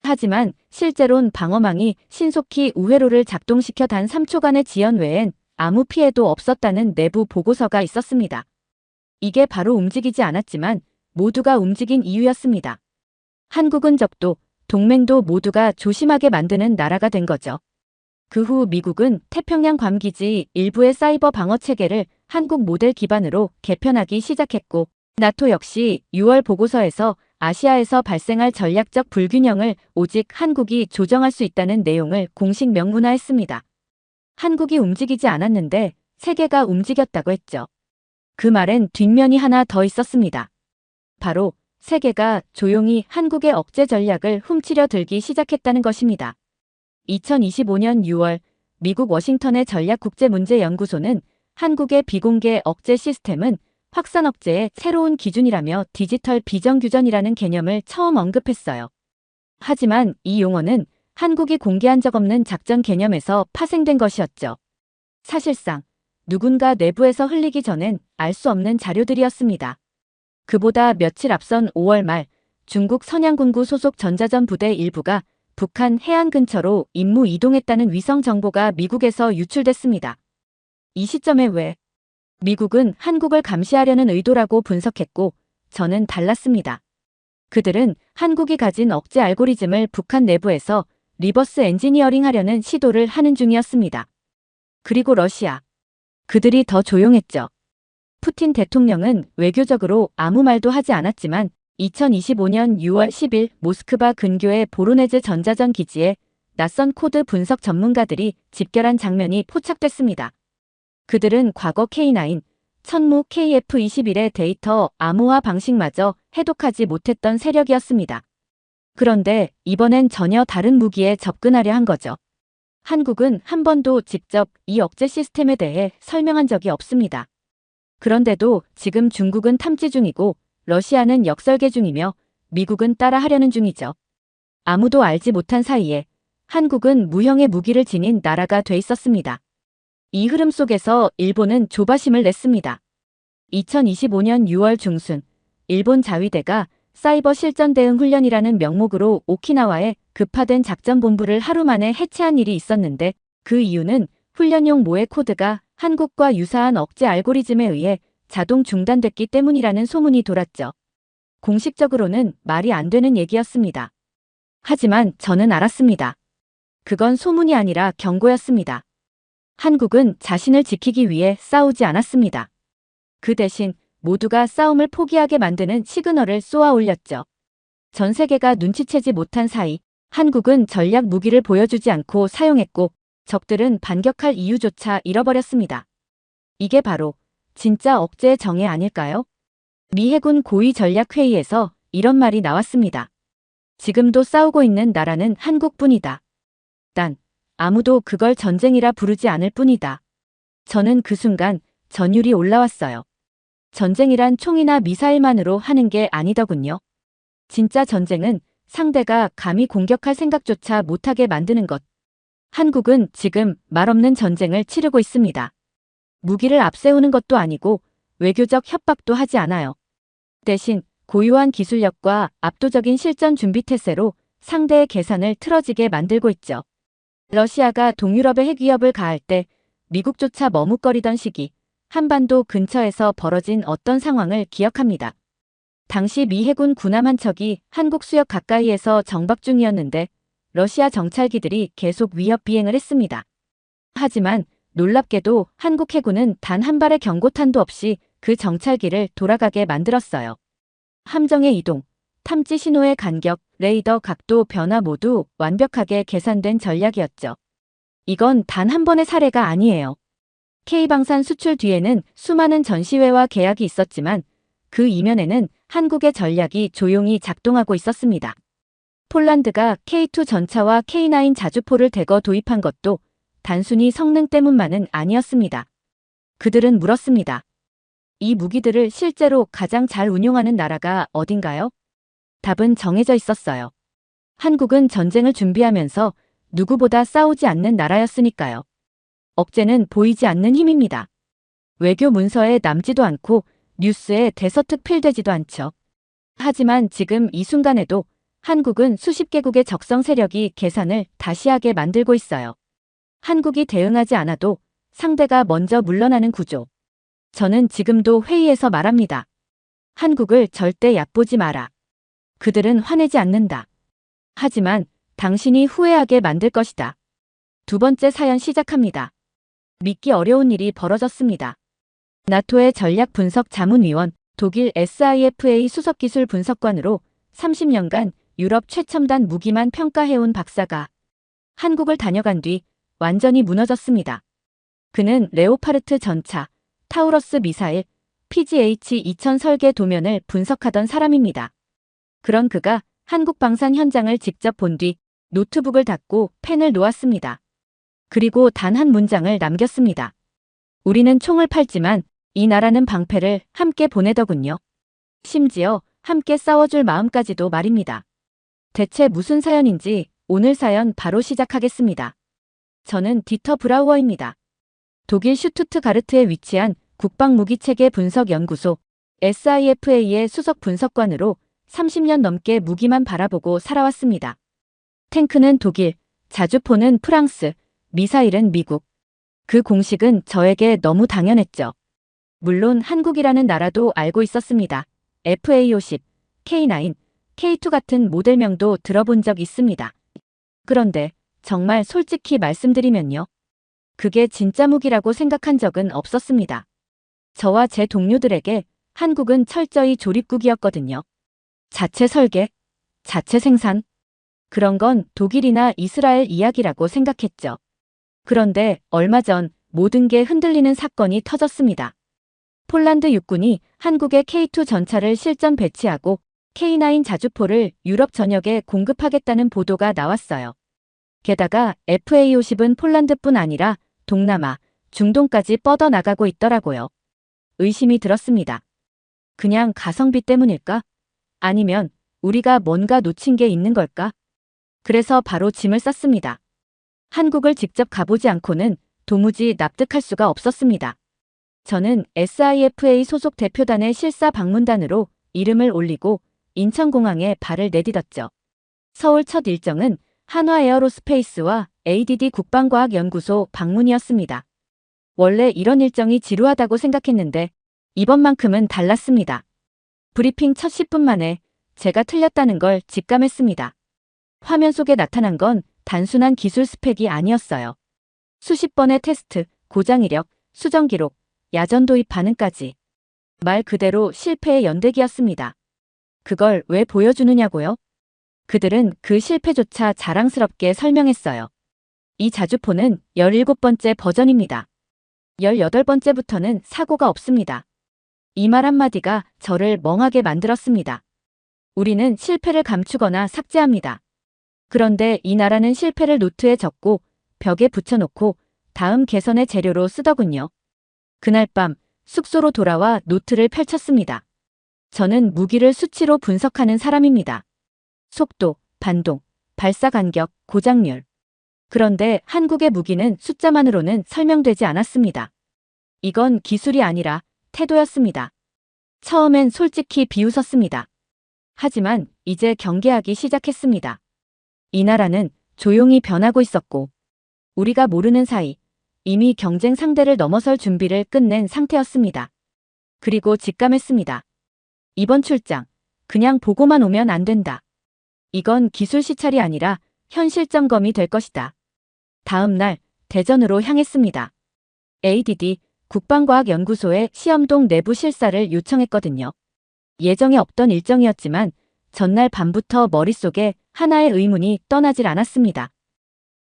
하지만 실제론 방어망이 신속히 우회로를 작동시켜 단 3초간의 지연 외엔 아무 피해도 없었다는 내부 보고서가 있었습니다. 이게 바로 움직이지 않았지만 모두가 움직인 이유였습니다. 한국은 적도, 동맹도 모두가 조심하게 만드는 나라가 된 거죠. 그 후 미국은 태평양 괌기지 일부의 사이버 방어 체계를 한국 모델 기반으로 개편하기 시작했고 나토 역시 6월 보고서에서 아시아에서 발생할 전략적 불균형을 오직 한국이 조정할 수 있다는 내용을 공식 명문화했습니다. 한국이 움직이지 않았는데 세계가 움직였다고 했죠. 그 말엔 뒷면이 하나 더 있었습니다. 바로 세계가 조용히 한국의 억제 전략을 훔치려 들기 시작했다는 것입니다. 2025년 6월 미국 워싱턴의 전략국제문제연구소는 한국의 비공개 억제 시스템은 확산 억제의 새로운 기준이라며 디지털 비정규전이라는 개념을 처음 언급했어요. 하지만 이 용어는 한국이 공개한 적 없는 작전 개념에서 파생된 것이었죠. 사실상 누군가 내부에서 흘리기 전엔 알 수 없는 자료들이었습니다. 그보다 며칠 앞선 5월 말 중국 선양군구 소속 전자전 부대 일부가 북한 해안 근처로 임무 이동했다는 위성 정보가 미국에서 유출됐습니다. 이 시점에 왜 미국은 한국을 감시하려는 의도라고 분석했고, 저는 달랐습니다. 그들은 한국이 가진 억제 알고리즘을 북한 내부에서 리버스 엔지니어링 하려는 시도를 하는 중이었습니다. 그리고 러시아. 그들이 더 조용했죠. 푸틴 대통령은 외교적으로 아무 말도 하지 않았지만 2025년 6월 10일 모스크바 근교의 보로네즈 전자전 기지에 낯선 코드 분석 전문가들이 집결한 장면이 포착됐습니다. 그들은 과거 K9, 천무 KF-21의 데이터 암호화 방식마저 해독하지 못했던 세력이었습니다. 그런데 이번엔 전혀 다른 무기에 접근하려 한 거죠. 한국은 한 번도 직접 이 억제 시스템에 대해 설명한 적이 없습니다. 그런데도 지금 중국은 탐지 중이고 러시아는 역설계 중이며 미국은 따라하려는 중이죠. 아무도 알지 못한 사이에 한국은 무형의 무기를 지닌 나라가 돼 있었습니다. 이 흐름 속에서 일본은 조바심을 냈습니다. 2025년 6월 중순, 일본 자위대가 사이버 실전 대응 훈련이라는 명목으로 오키나와에 급파된 작전본부를 하루 만에 해체한 일이 있었는데 그 이유는 훈련용 모의 코드가 한국과 유사한 억제 알고리즘에 의해 자동 중단됐기 때문이라는 소문이 돌았죠. 공식적으로는 말이 안 되는 얘기였습니다. 하지만 저는 알았습니다. 그건 소문이 아니라 경고였습니다. 한국은 자신을 지키기 위해 싸우지 않았습니다. 그 대신 모두가 싸움을 포기하게 만드는 시그널을 쏘아 올렸죠. 전 세계가 눈치채지 못한 사이 한국은 전략 무기를 보여주지 않고 사용했고 적들은 반격할 이유조차 잃어버렸습니다. 이게 바로 진짜 억제의 정의 아닐까요? 미 해군 고위 전략회의에서 이런 말이 나왔습니다. 지금도 싸우고 있는 나라는 한국뿐이다. 단, 아무도 그걸 전쟁이라 부르지 않을 뿐이다. 저는 그 순간 전율이 올라왔어요. 전쟁이란 총이나 미사일만으로 하는 게 아니더군요. 진짜 전쟁은 상대가 감히 공격할 생각조차 못하게 만드는 것. 한국은 지금 말없는 전쟁을 치르고 있습니다. 무기를 앞세우는 것도 아니고 외교적 협박도 하지 않아요. 대신 고유한 기술력과 압도적인 실전 준비 태세로 상대의 계산을 틀어지게 만들고 있죠. 러시아가 동유럽에 핵위협을 가할 때 미국조차 머뭇거리던 시기, 한반도 근처에서 벌어진 어떤 상황을 기억합니다. 당시 미 해군 군함 한 척이 한국 수역 가까이에서 정박 중이었는데 러시아 정찰기들이 계속 위협 비행을 했습니다. 하지만 놀랍게도 한국 해군은 단 한 발의 경고탄도 없이 그 정찰기를 돌아가게 만들었어요. 함정의 이동, 탐지 신호의 간격, 레이더 각도 변화 모두 완벽하게 계산된 전략이었죠. 이건 단 한 번의 사례가 아니에요. K방산 수출 뒤에는 수많은 전시회와 계약이 있었지만 그 이면에는 한국의 전략이 조용히 작동하고 있었습니다. 폴란드가 K2 전차와 K9 자주포를 대거 도입한 것도 단순히 성능 때문만은 아니었습니다. 그들은 물었습니다. 이 무기들을 실제로 가장 잘 운용하는 나라가 어딘가요? 답은 정해져 있었어요. 한국은 전쟁을 준비하면서 누구보다 싸우지 않는 나라였으니까요. 억제는 보이지 않는 힘입니다. 외교 문서에 남지도 않고 뉴스에 대서특필되지도 않죠. 하지만 지금 이 순간에도 한국은 수십 개국의 적성 세력이 계산을 다시 하게 만들고 있어요. 한국이 대응하지 않아도 상대가 먼저 물러나는 구조. 저는 지금도 회의에서 말합니다. 한국을 절대 얕보지 마라. 그들은 화내지 않는다. 하지만 당신이 후회하게 만들 것이다. 두 번째 사연 시작합니다. 믿기 어려운 일이 벌어졌습니다. 나토의 전략 분석 자문위원, 독일 SIFA 수석기술 분석관으로 30년간 유럽 최첨단 무기만 평가해온 박사가 한국을 다녀간 뒤 완전히 무너졌습니다. 그는 레오파르트 전차, 타우러스 미사일, PGH-2000 설계 도면을 분석하던 사람입니다. 그런 그가 한국 방산 현장을 직접 본 뒤 노트북을 닫고 펜을 놓았습니다. 그리고 단 한 문장을 남겼습니다. 우리는 총을 팔지만 이 나라는 방패를 함께 보내더군요. 심지어 함께 싸워줄 마음까지도 말입니다. 대체 무슨 사연인지 오늘 사연 바로 시작하겠습니다. 저는 디터 브라우어입니다. 독일 슈투트가르트에 위치한 국방무기체계 분석연구소 SIFA의 수석 분석관으로 30년 넘게 무기만 바라보고 살아왔습니다. 탱크는 독일, 자주포는 프랑스, 미사일은 미국. 그 공식은 저에게 너무 당연했죠. 물론 한국이라는 나라도 알고 있었습니다. FA50, K9, K2 같은 모델명도 들어본 적 있습니다. 그런데 정말 솔직히 말씀드리면요. 그게 진짜 무기라고 생각한 적은 없었습니다. 저와 제 동료들에게 한국은 철저히 조립국이었거든요. 자체 설계, 자체 생산. 그런 건 독일이나 이스라엘 이야기라고 생각했죠. 그런데 얼마 전 모든 게 흔들리는 사건이 터졌습니다. 폴란드 육군이 한국의 K2 전차를 실전 배치하고 K9 자주포를 유럽 전역에 공급하겠다는 보도가 나왔어요. 게다가 FA50은 폴란드뿐 아니라 동남아, 중동까지 뻗어나가고 있더라고요. 의심이 들었습니다. 그냥 가성비 때문일까? 아니면 우리가 뭔가 놓친 게 있는 걸까? 그래서 바로 짐을 쌌습니다. 한국을 직접 가보지 않고는 도무지 납득할 수가 없었습니다. 저는 SIFA 소속 대표단의 실사 방문단으로 이름을 올리고 인천공항에 발을 내딛었죠. 서울 첫 일정은 한화에어로스페이스와 ADD 국방과학연구소 방문이었습니다. 원래 이런 일정이 지루하다고 생각했는데 이번만큼은 달랐습니다. 브리핑 첫 10분 만에 제가 틀렸다는 걸 직감했습니다. 화면 속에 나타난 건 단순한 기술 스펙이 아니었어요. 수십 번의 테스트, 고장 이력, 수정 기록, 야전 도입 반응까지. 말 그대로 실패의 연대기였습니다. 그걸 왜 보여주느냐고요? 그들은 그 실패조차 자랑스럽게 설명했어요. 이 자주포는 17번째 버전입니다. 18번째부터는 사고가 없습니다. 이 말 한마디가 저를 멍하게 만들었습니다. 우리는 실패를 감추거나 삭제합니다. 그런데 이 나라는 실패를 노트에 적고 벽에 붙여놓고 다음 개선의 재료로 쓰더군요. 그날 밤 숙소로 돌아와 노트를 펼쳤습니다. 저는 무기를 수치로 분석하는 사람입니다. 속도, 반동, 발사 간격, 고장률. 그런데 한국의 무기는 숫자만으로는 설명되지 않았습니다. 이건 기술이 아니라 태도였습니다. 처음엔 솔직히 비웃었습니다. 하지만 이제 경계하기 시작했습니다. 이 나라는 조용히 변하고 있었고 우리가 모르는 사이 이미 경쟁 상대를 넘어설 준비를 끝낸 상태였습니다. 그리고 직감했습니다. 이번 출장 그냥 보고만 오면 안 된다. 이건 기술 시찰이 아니라 현실 점검이 될 것이다. 다음 날 대전으로 향했습니다. ADD 국방과학연구소에 시험동 내부 실사를 요청했거든요. 예정에 없던 일정이었지만 전날 밤부터 머릿속에 하나의 의문이 떠나질 않았습니다.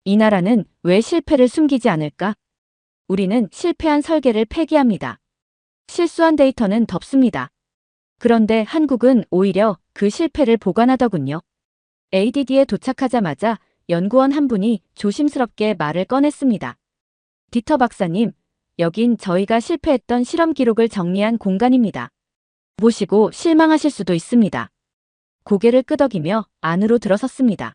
이 나라는 왜 실패를 숨기지 않을까? 우리는 실패한 설계를 폐기합니다. 실수한 데이터는 덮습니다. 그런데 한국은 오히려 그 실패를 보관하더군요. ADD에 도착하자마자 연구원 한 분이 조심스럽게 말을 꺼냈습니다. 디터 박사님, 여긴 저희가 실패했던 실험 기록을 정리한 공간입니다. 보시고 실망하실 수도 있습니다. 고개를 끄덕이며 안으로 들어섰습니다.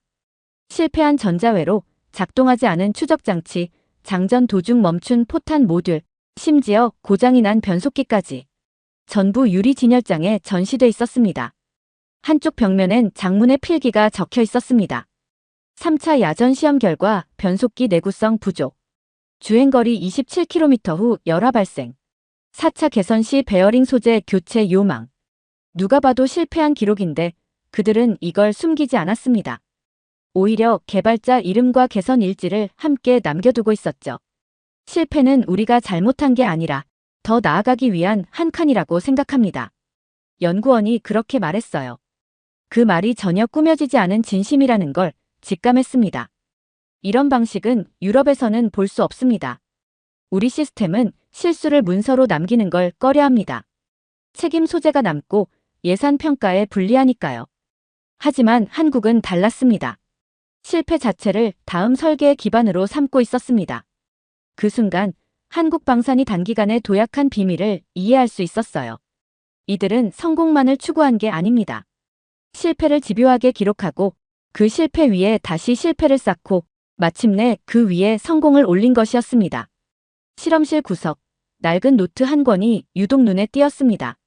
실패한 전자회로, 작동하지 않은 추적장치, 장전 도중 멈춘 포탄 모듈, 심지어 고장이 난 변속기까지 전부 유리 진열장에 전시돼 있었습니다. 한쪽 벽면엔 장문의 필기가 적혀 있었습니다. 3차 야전 시험 결과 변속기 내구성 부족. 주행거리 27km 후 열화 발생. 4차 개선 시 베어링 소재 교체 요망. 누가 봐도 실패한 기록인데 그들은 이걸 숨기지 않았습니다. 오히려 개발자 이름과 개선 일지를 함께 남겨두고 있었죠. 실패는 우리가 잘못한 게 아니라 더 나아가기 위한 한 칸이라고 생각합니다. 연구원이 그렇게 말했어요. 그 말이 전혀 꾸며지지 않은 진심이라는 걸 직감했습니다. 이런 방식은 유럽에서는 볼 수 없습니다. 우리 시스템은 실수를 문서로 남기는 걸 꺼려합니다. 책임 소재가 남고 예산 평가에 불리하니까요. 하지만 한국은 달랐습니다. 실패 자체를 다음 설계의 기반으로 삼고 있었습니다. 그 순간 한국 방산이 단기간에 도약한 비밀을 이해할 수 있었어요. 이들은 성공만을 추구한 게 아닙니다. 실패를 집요하게 기록하고 그 실패 위에 다시 실패를 쌓고 마침내 그 위에 성공을 올린 것이었습니다. 실험실 구석, 낡은 노트 한 권이 유독 눈에 띄었습니다.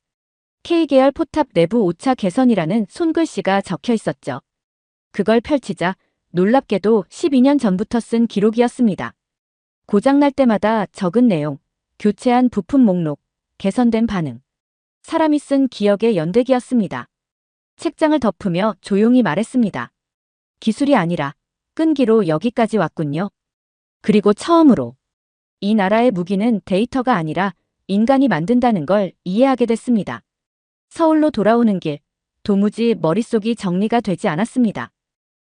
K계열 포탑 내부 5차 개선이라는 손글씨가 적혀 있었죠. 그걸 펼치자 놀랍게도 12년 전부터 쓴 기록이었습니다. 고장날 때마다 적은 내용, 교체한 부품 목록, 개선된 반응. 사람이 쓴 기억의 연대기였습니다. 책장을 덮으며 조용히 말했습니다. 기술이 아니라 끈기로 여기까지 왔군요. 그리고 처음으로 이 나라의 무기는 데이터가 아니라 인간이 만든다는 걸 이해하게 됐습니다. 서울로 돌아오는 길, 도무지 머릿속이 정리가 되지 않았습니다.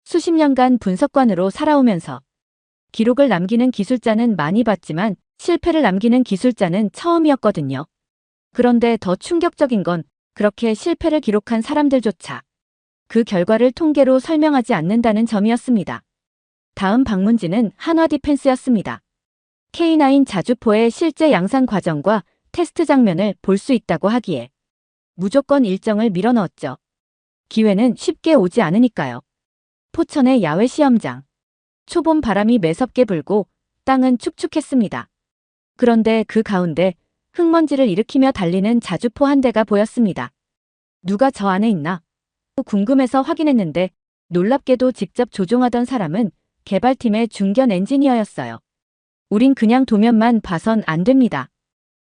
수십 년간 분석관으로 살아오면서 기록을 남기는 기술자는 많이 봤지만 실패를 남기는 기술자는 처음이었거든요. 그런데 더 충격적인 건 그렇게 실패를 기록한 사람들조차 그 결과를 통계로 설명하지 않는다는 점이었습니다. 다음 방문지는 한화디펜스였습니다. K9 자주포의 실제 양산 과정과 테스트 장면을 볼 수 있다고 하기에 무조건 일정을 밀어넣었죠. 기회는 쉽게 오지 않으니까요. 포천의 야외 시험장. 초봄 바람이 매섭게 불고 땅은 축축했습니다. 그런데 그 가운데 흙먼지를 일으키며 달리는 자주포 한 대가 보였습니다. 누가 저 안에 있나? 궁금해서 확인했는데 놀랍게도 직접 조종하던 사람은 개발팀의 중견 엔지니어였어요. 우린 그냥 도면만 봐선 안 됩니다.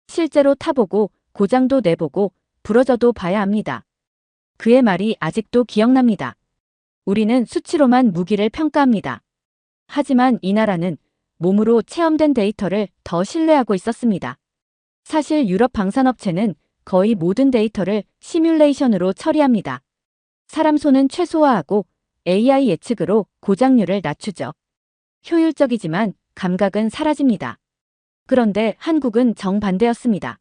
실제로 타보고 고장도 내보고 부러져도 봐야 합니다. 그의 말이 아직도 기억납니다. 우리는 수치로만 무기를 평가합니다. 하지만 이 나라는 몸으로 체험된 데이터를 더 신뢰하고 있었습니다. 사실 유럽 방산업체는 거의 모든 데이터를 시뮬레이션으로 처리합니다. 사람 손은 최소화하고 AI 예측으로 고장률을 낮추죠. 효율적이지만 감각은 사라집니다. 그런데 한국은 정반대였습니다.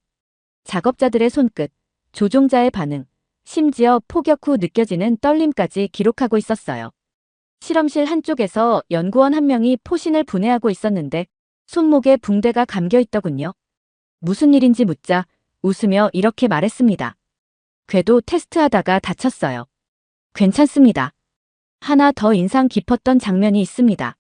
작업자들의 손끝, 조종자의 반응, 심지어 포격 후 느껴지는 떨림까지 기록하고 있었어요. 실험실 한쪽에서 연구원 한 명이 포신을 분해하고 있었는데 손목에 붕대가 감겨 있더군요. 무슨 일인지 묻자 웃으며 이렇게 말했습니다. 궤도 테스트하다가 다쳤어요. 괜찮습니다. 하나 더 인상 깊었던 장면이 있습니다.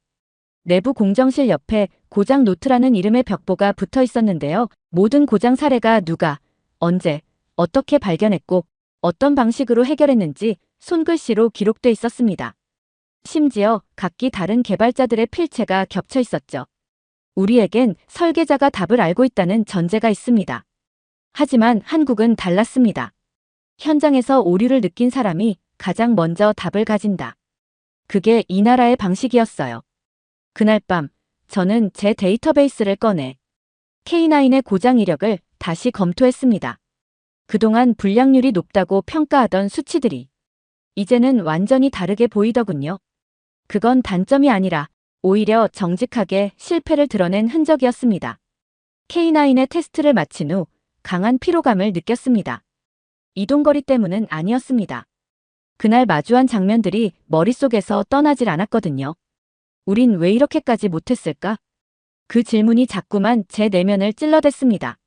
내부 공정실 옆에 고장 노트라는 이름의 벽보가 붙어 있었는데요. 모든 고장 사례가 누가, 언제, 어떻게 발견했고 어떤 방식으로 해결했는지 손글씨로 기록돼 있었습니다. 심지어 각기 다른 개발자들의 필체가 겹쳐 있었죠. 우리에겐 설계자가 답을 알고 있다는 전제가 있습니다. 하지만 한국은 달랐습니다. 현장에서 오류를 느낀 사람이 가장 먼저 답을 가진다. 그게 이 나라의 방식이었어요. 그날 밤 저는 제 데이터베이스를 꺼내 K9의 고장 이력을 다시 검토했습니다. 그동안 불량률이 높다고 평가하던 수치들이 이제는 완전히 다르게 보이더군요. 그건 단점이 아니라 오히려 정직하게 실패를 드러낸 흔적이었습니다. K9의 테스트를 마친 후 강한 피로감을 느꼈습니다. 이동거리 때문은 아니었습니다. 그날 마주한 장면들이 머릿속에서 떠나질 않았거든요. 우린 왜 이렇게까지 못했을까? 그 질문이 자꾸만 제 내면을 찔러댔습니다.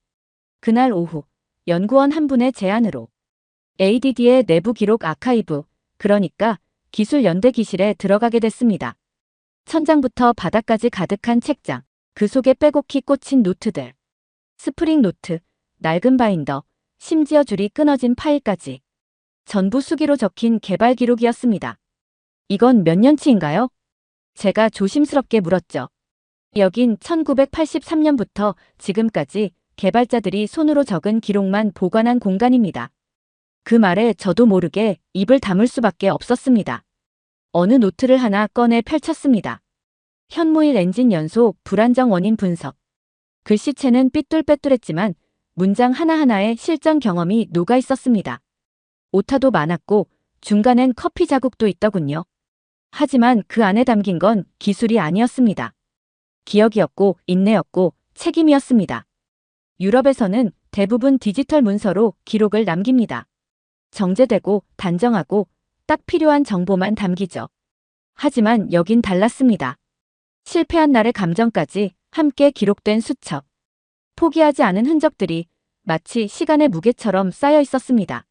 그날 오후 연구원 한 분의 제안으로 ADD의 내부 기록 아카이브, 그러니까 기술연대기실에 들어가게 됐습니다. 천장부터 바닥까지 가득한 책장, 그 속에 빼곡히 꽂힌 노트들, 스프링 노트, 낡은 바인더, 심지어 줄이 끊어진 파일까지. 전부 수기로 적힌 개발 기록이었습니다. 이건 몇 년치인가요? 제가 조심스럽게 물었죠. 여긴 1983년부터 지금까지 개발자들이 손으로 적은 기록만 보관한 공간입니다. 그 말에 저도 모르게 입을 다물 수밖에 없었습니다. 어느 노트를 하나 꺼내 펼쳤습니다. 현무일 엔진 연소 불안정 원인 분석. 글씨체는 삐뚤빼뚤했지만 문장 하나하나에 실전 경험이 녹아 있었습니다. 오타도 많았고 중간엔 커피 자국도 있더군요. 하지만 그 안에 담긴 건 기술이 아니었습니다. 기억이었고 인내였고 책임이었습니다. 유럽에서는 대부분 디지털 문서로 기록을 남깁니다. 정제되고 단정하고 딱 필요한 정보만 담기죠. 하지만 여긴 달랐습니다. 실패한 날의 감정까지 함께 기록된 수첩. 포기하지 않은 흔적들이 마치 시간의 무게처럼 쌓여 있었습니다.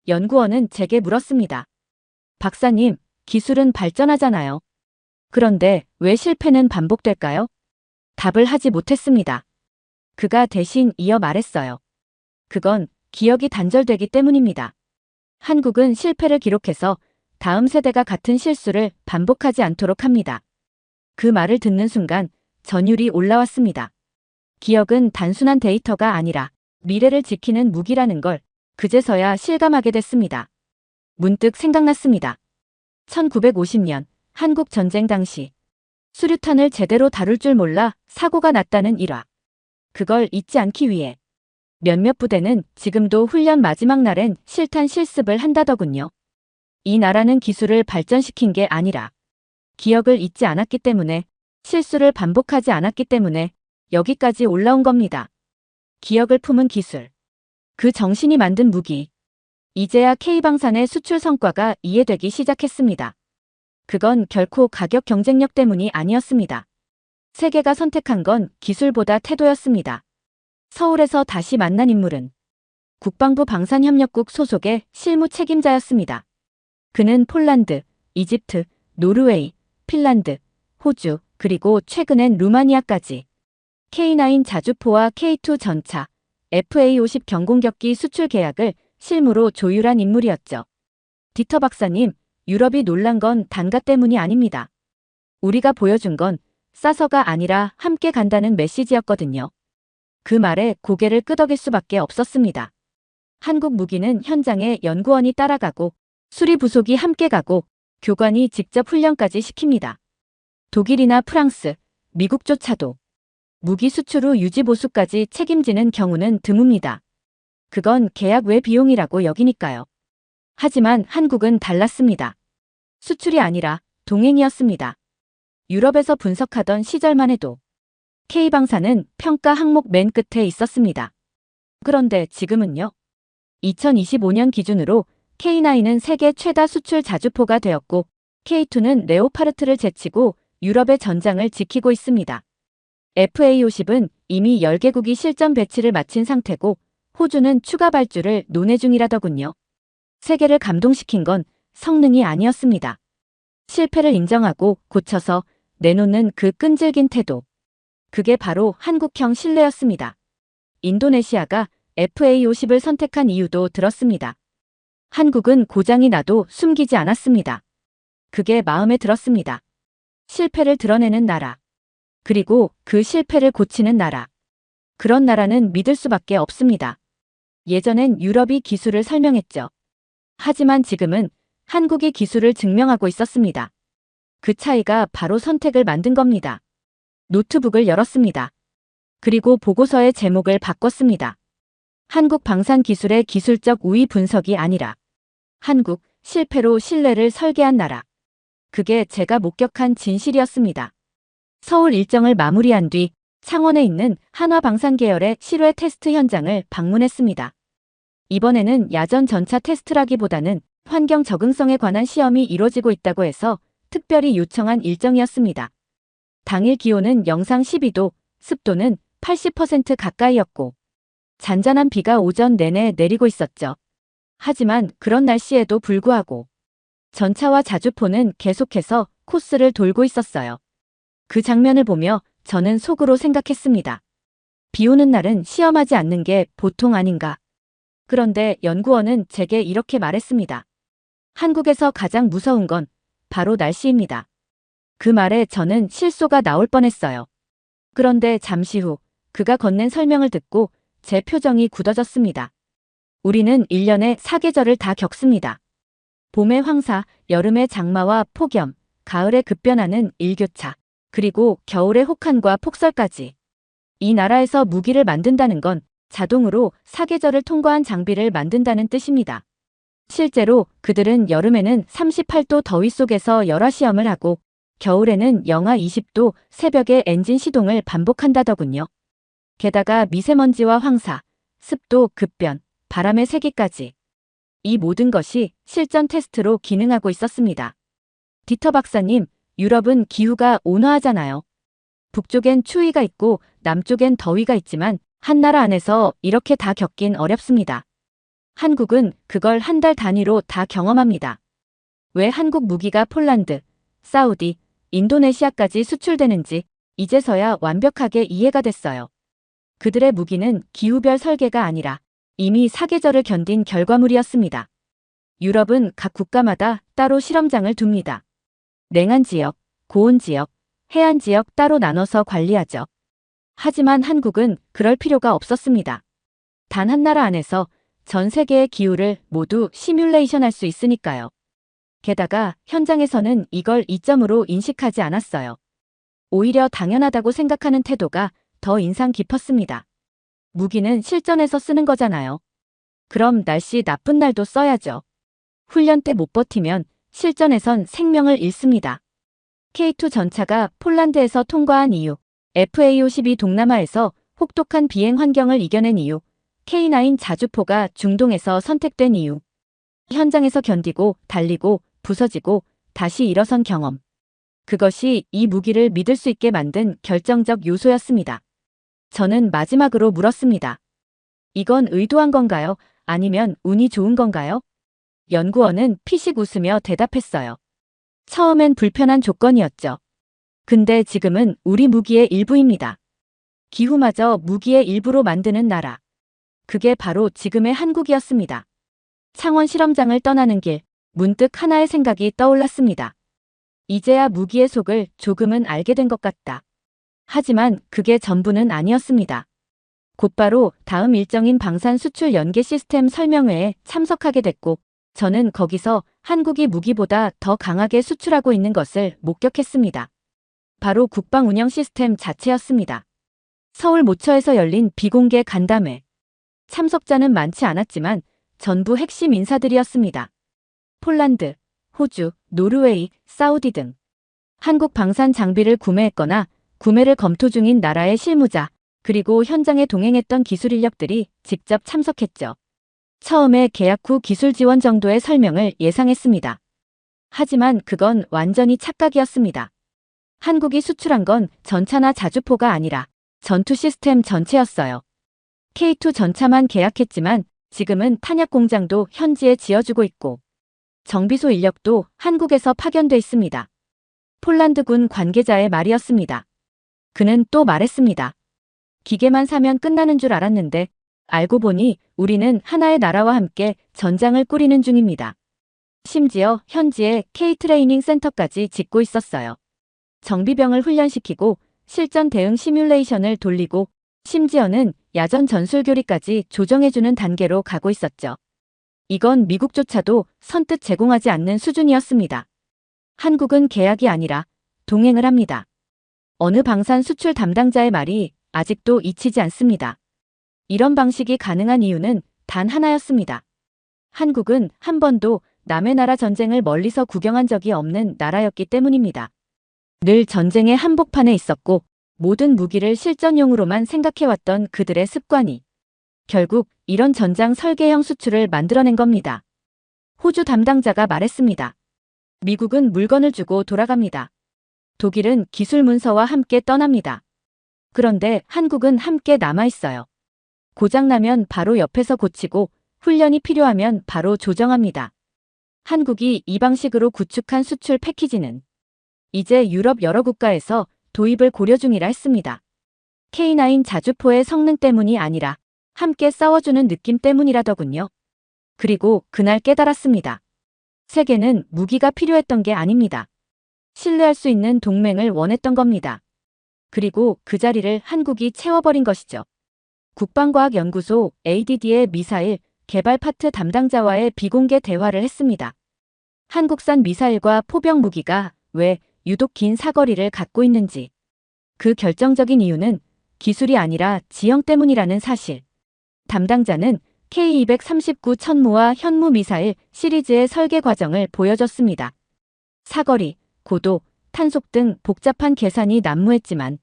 연구원은 제게 물었습니다. 박사님, 기술은 발전하잖아요. 그런데 왜 실패는 반복될까요? 답을 하지 못했습니다. 그가 대신 이어 말했어요. 그건 기억이 단절되기 때문입니다. 한국은 실패를 기록해서 다음 세대가 같은 실수를 반복하지 않도록 합니다. 그 말을 듣는 순간 전율이 올라왔습니다. 기억은 단순한 데이터가 아니라 미래를 지키는 무기라는 걸 그제서야 실감하게 됐습니다. 문득 생각났습니다. 1950년 한국 전쟁 당시 수류탄을 제대로 다룰 줄 몰라 사고가 났다는 일화. 그걸 잊지 않기 위해 몇몇 부대는 지금도 훈련 마지막 날엔 실탄 실습을 한다더군요. 이 나라는 기술을 발전시킨 게 아니라 기억을 잊지 않았기 때문에, 실수를 반복하지 않았기 때문에 여기까지 올라온 겁니다. 기억을 품은 기술. 그 정신이 만든 무기. 이제야 K방산의 수출 성과가 이해되기 시작했습니다. 그건 결코 가격 경쟁력 때문이 아니었습니다. 세계가 선택한 건 기술보다 태도였습니다. 서울에서 다시 만난 인물은 국방부 방산협력국 소속의 실무 책임자였습니다. 그는 폴란드, 이집트, 노르웨이, 핀란드, 호주, 그리고 최근엔 루마니아까지 K9 자주포와 K2 전차, FA-50 경공격기 수출 계약을 실무로 조율한 인물이었죠. 디터 박사님, 유럽이 놀란 건 단가 때문이 아닙니다. 우리가 보여준 건 싸서가 아니라 함께 간다는 메시지였거든요. 그 말에 고개를 끄덕일 수밖에 없었습니다. 한국 무기는 현장에 연구원이 따라가고 수리 부속이 함께 가고 교관이 직접 훈련까지 시킵니다. 독일이나 프랑스, 미국조차도 무기 수출 후 유지 보수까지 책임지는 경우는 드뭅니다. 그건 계약 외 비용이라고 여기니까요. 하지만 한국은 달랐습니다. 수출이 아니라 동행이었습니다. 유럽에서 분석하던 시절만 해도 K방산은 평가 항목 맨 끝에 있었습니다. 그런데 지금은요. 2025년 기준으로 K9은 세계 최다 수출 자주포가 되었고 K2는 레오파르트를 제치고 유럽의 전장을 지키고 있습니다. FA-50은 이미 10개국이 실전 배치를 마친 상태고 호주는 추가 발주를 논의 중이라더군요. 세계를 감동시킨 건 성능이 아니었습니다. 실패를 인정하고 고쳐서 내놓는 그 끈질긴 태도. 그게 바로 한국형 신뢰였습니다. 인도네시아가 FA-50을 선택한 이유도 들었습니다. 한국은 고장이 나도 숨기지 않았습니다. 그게 마음에 들었습니다. 실패를 드러내는 나라. 그리고 그 실패를 고치는 나라. 그런 나라는 믿을 수밖에 없습니다. 예전엔 유럽이 기술을 설명했죠. 하지만 지금은 한국이 기술을 증명하고 있었습니다. 그 차이가 바로 선택을 만든 겁니다. 노트북을 열었습니다. 그리고 보고서의 제목을 바꿨습니다. 한국 방산 기술의 기술적 우위 분석이 아니라 한국 실패로 신뢰를 설계한 나라. 그게 제가 목격한 진실이었습니다. 서울 일정을 마무리한 뒤 창원에 있는 한화방산 계열의 실외 테스트 현장을 방문했습니다. 이번에는 야전 전차 테스트라기보다는 환경 적응성에 관한 시험이 이뤄지고 있다고 해서 특별히 요청한 일정이었습니다. 당일 기온은 영상 12도, 습도는 80% 가까이였고 잔잔한 비가 오전 내내 내리고 있었죠. 하지만 그런 날씨에도 불구하고 전차와 자주포는 계속해서 코스를 돌고 있었어요. 그 장면을 보며 저는 속으로 생각했습니다. 비 오는 날은 시험하지 않는 게 보통 아닌가. 그런데 연구원은 제게 이렇게 말했습니다. 한국에서 가장 무서운 건 바로 날씨입니다. 그 말에 저는 실소가 나올 뻔했어요. 그런데 잠시 후 그가 건넨 설명을 듣고 제 표정이 굳어졌습니다. 우리는 1년에 4계절을 다 겪습니다. 봄의 황사, 여름의 장마와 폭염, 가을에 급변하는 일교차, 그리고 겨울의 혹한과 폭설까지. 이 나라에서 무기를 만든다는 건 자동으로 4계절을 통과한 장비를 만든다는 뜻입니다. 실제로 그들은 여름에는 38도 더위 속에서 열화 시험을 하고 겨울에는 영하 20도 새벽에 엔진 시동을 반복한다더군요. 게다가 미세먼지와 황사, 습도 급변, 바람의 세기까지. 이 모든 것이 실전 테스트로 기능하고 있었습니다. 디터 박사님, 유럽은 기후가 온화하잖아요. 북쪽엔 추위가 있고 남쪽엔 더위가 있지만 한 나라 안에서 이렇게 다 겪긴 어렵습니다. 한국은 그걸 한 달 단위로 다 경험합니다. 왜 한국 무기가 폴란드, 사우디, 인도네시아까지 수출되는지 이제서야 완벽하게 이해가 됐어요. 그들의 무기는 기후별 설계가 아니라 이미 4계절을 견딘 결과물이었습니다. 유럽은 각 국가마다 따로 실험장을 둡니다. 냉한 지역, 고온 지역, 해안 지역 따로 나눠서 관리하죠. 하지만 한국은 그럴 필요가 없었습니다. 단 한 나라 안에서 전 세계의 기후를 모두 시뮬레이션 할 수 있으니까요. 게다가 현장에서는 이걸 이점으로 인식하지 않았어요. 오히려 당연하다고 생각하는 태도가 더 인상 깊었습니다. 무기는 실전에서 쓰는 거잖아요. 그럼 날씨 나쁜 날도 써야죠. 훈련 때 못 버티면 실전에선 생명을 잃습니다. K2 전차가 폴란드에서 통과한 이유, FA-52 동남아에서 혹독한 비행 환경을 이겨낸 이유, K9 자주포가 중동에서 선택된 이유, 현장에서 견디고 달리고 부서지고 다시 일어선 경험. 그것이 이 무기를 믿을 수 있게 만든 결정적 요소였습니다. 저는 마지막으로 물었습니다. 이건 의도한 건가요? 아니면 운이 좋은 건가요? 연구원은 피식 웃으며 대답했어요. 처음엔 불편한 조건이었죠. 근데 지금은 우리 무기의 일부입니다. 기후마저 무기의 일부로 만드는 나라. 그게 바로 지금의 한국이었습니다. 창원 실험장을 떠나는 길, 문득 하나의 생각이 떠올랐습니다. 이제야 무기의 속을 조금은 알게 된 것 같다. 하지만 그게 전부는 아니었습니다. 곧바로 다음 일정인 방산 수출 연계 시스템 설명회에 참석하게 됐고, 저는 거기서 한국이 무기보다 더 강하게 수출하고 있는 것을 목격했습니다. 바로 국방 운영 시스템 자체였습니다. 서울 모처에서 열린 비공개 간담회. 참석자는 많지 않았지만 전부 핵심 인사들이었습니다. 폴란드, 호주, 노르웨이, 사우디 등 한국 방산 장비를 구매했거나 구매를 검토 중인 나라의 실무자, 그리고 현장에 동행했던 기술 인력들이 직접 참석했죠. 처음에 계약 후 기술 지원 정도의 설명을 예상했습니다. 하지만 그건 완전히 착각이었습니다. 한국이 수출한 건 전차나 자주포가 아니라 전투 시스템 전체였어요. K2 전차만 계약했지만 지금은 탄약 공장도 현지에 지어주고 있고 정비소 인력도 한국에서 파견돼 있습니다. 폴란드군 관계자의 말이었습니다. 그는 또 말했습니다. 기계만 사면 끝나는 줄 알았는데 알고 보니 우리는 하나의 나라와 함께 전장을 꾸리는 중입니다. 심지어 현지에 K-트레이닝 센터까지 짓고 있었어요. 정비병을 훈련시키고 실전 대응 시뮬레이션을 돌리고 심지어는 야전 전술 교리까지 조정해주는 단계로 가고 있었죠. 이건 미국조차도 선뜻 제공하지 않는 수준이었습니다. 한국은 계약이 아니라 동행을 합니다. 어느 방산 수출 담당자의 말이 아직도 잊히지 않습니다. 이런 방식이 가능한 이유는 단 하나였습니다. 한국은 한 번도 남의 나라 전쟁을 멀리서 구경한 적이 없는 나라였기 때문입니다. 늘 전쟁의 한복판에 있었고 모든 무기를 실전용으로만 생각해왔던 그들의 습관이 결국 이런 전장 설계형 수출을 만들어낸 겁니다. 호주 담당자가 말했습니다. 미국은 물건을 주고 돌아갑니다. 독일은 기술 문서와 함께 떠납니다. 그런데 한국은 함께 남아있어요. 고장나면 바로 옆에서 고치고 훈련이 필요하면 바로 조정합니다. 한국이 이 방식으로 구축한 수출 패키지는 이제 유럽 여러 국가에서 도입을 고려 중이라 했습니다. K9 자주포의 성능 때문이 아니라 함께 싸워주는 느낌 때문이라더군요. 그리고 그날 깨달았습니다. 세계는 무기가 필요했던 게 아닙니다. 신뢰할 수 있는 동맹을 원했던 겁니다. 그리고 그 자리를 한국이 채워버린 것이죠. 국방과학연구소 ADD의 미사일 개발 파트 담당자와의 비공개 대화를 했습니다. 한국산 미사일과 포병 무기가 왜 유독 긴 사거리를 갖고 있는지, 그 결정적인 이유는 기술이 아니라 지형 때문이라는 사실. 담당자는 K239 천무와 현무 미사일 시리즈의 설계 과정을 보여줬습니다. 사거리, 고도, 탄속 등 복잡한 계산이 난무했지만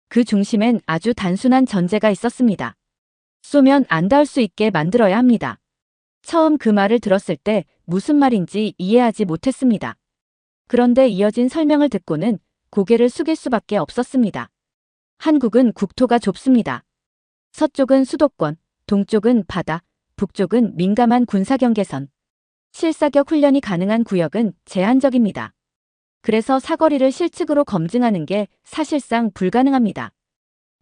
그 중심엔 아주 단순한 전제가 있었습니다. 쏘면 안 닿을 수 있게 만들어야 합니다. 처음 그 말을 들었을 때 무슨 말인지 이해하지 못했습니다. 그런데 이어진 설명을 듣고는 고개를 숙일 수밖에 없었습니다. 한국은 국토가 좁습니다. 서쪽은 수도권, 동쪽은 바다, 북쪽은 민감한 군사경계선. 실사격 훈련이 가능한 구역은 제한적입니다. 그래서 사거리를 실측으로 검증하는 게 사실상 불가능합니다.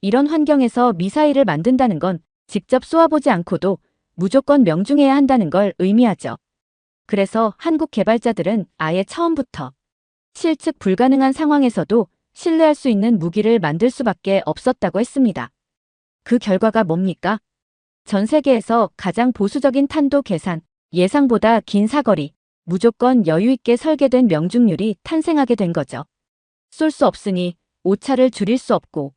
이런 환경에서 미사일을 만든다는 건 직접 쏘아보지 않고도 무조건 명중해야 한다는 걸 의미하죠. 그래서 한국 개발자들은 아예 처음부터 실측 불가능한 상황에서도 신뢰할 수 있는 무기를 만들 수밖에 없었다고 했습니다. 그 결과가 뭡니까? 전 세계에서 가장 보수적인 탄도 계산, 예상보다 긴 사거리, 무조건 여유 있게 설계된 명중률이 탄생하게 된 거죠. 쏠 수 없으니 오차를 줄일 수 없고,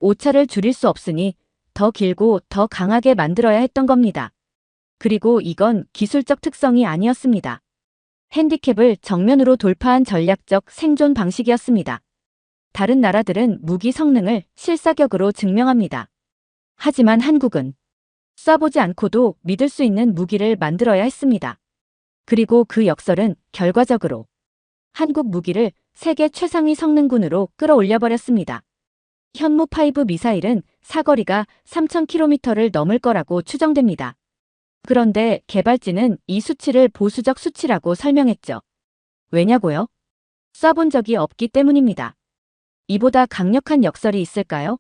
오차를 줄일 수 없으니 더 길고 더 강하게 만들어야 했던 겁니다. 그리고 이건 기술적 특성이 아니었습니다. 핸디캡을 정면으로 돌파한 전략적 생존 방식이었습니다. 다른 나라들은 무기 성능을 실사격으로 증명합니다. 하지만 한국은 쏴보지 않고도 믿을 수 있는 무기를 만들어야 했습니다. 그리고 그 역설은 결과적으로 한국 무기를 세계 최상위 성능군으로 끌어올려버렸습니다. 현무5 미사일은 사거리가 3,000km를 넘을 거라고 추정됩니다. 그런데 개발진은 이 수치를 보수적 수치라고 설명했죠. 왜냐고요? 쏴본 적이 없기 때문입니다. 이보다 강력한 역설이 있을까요?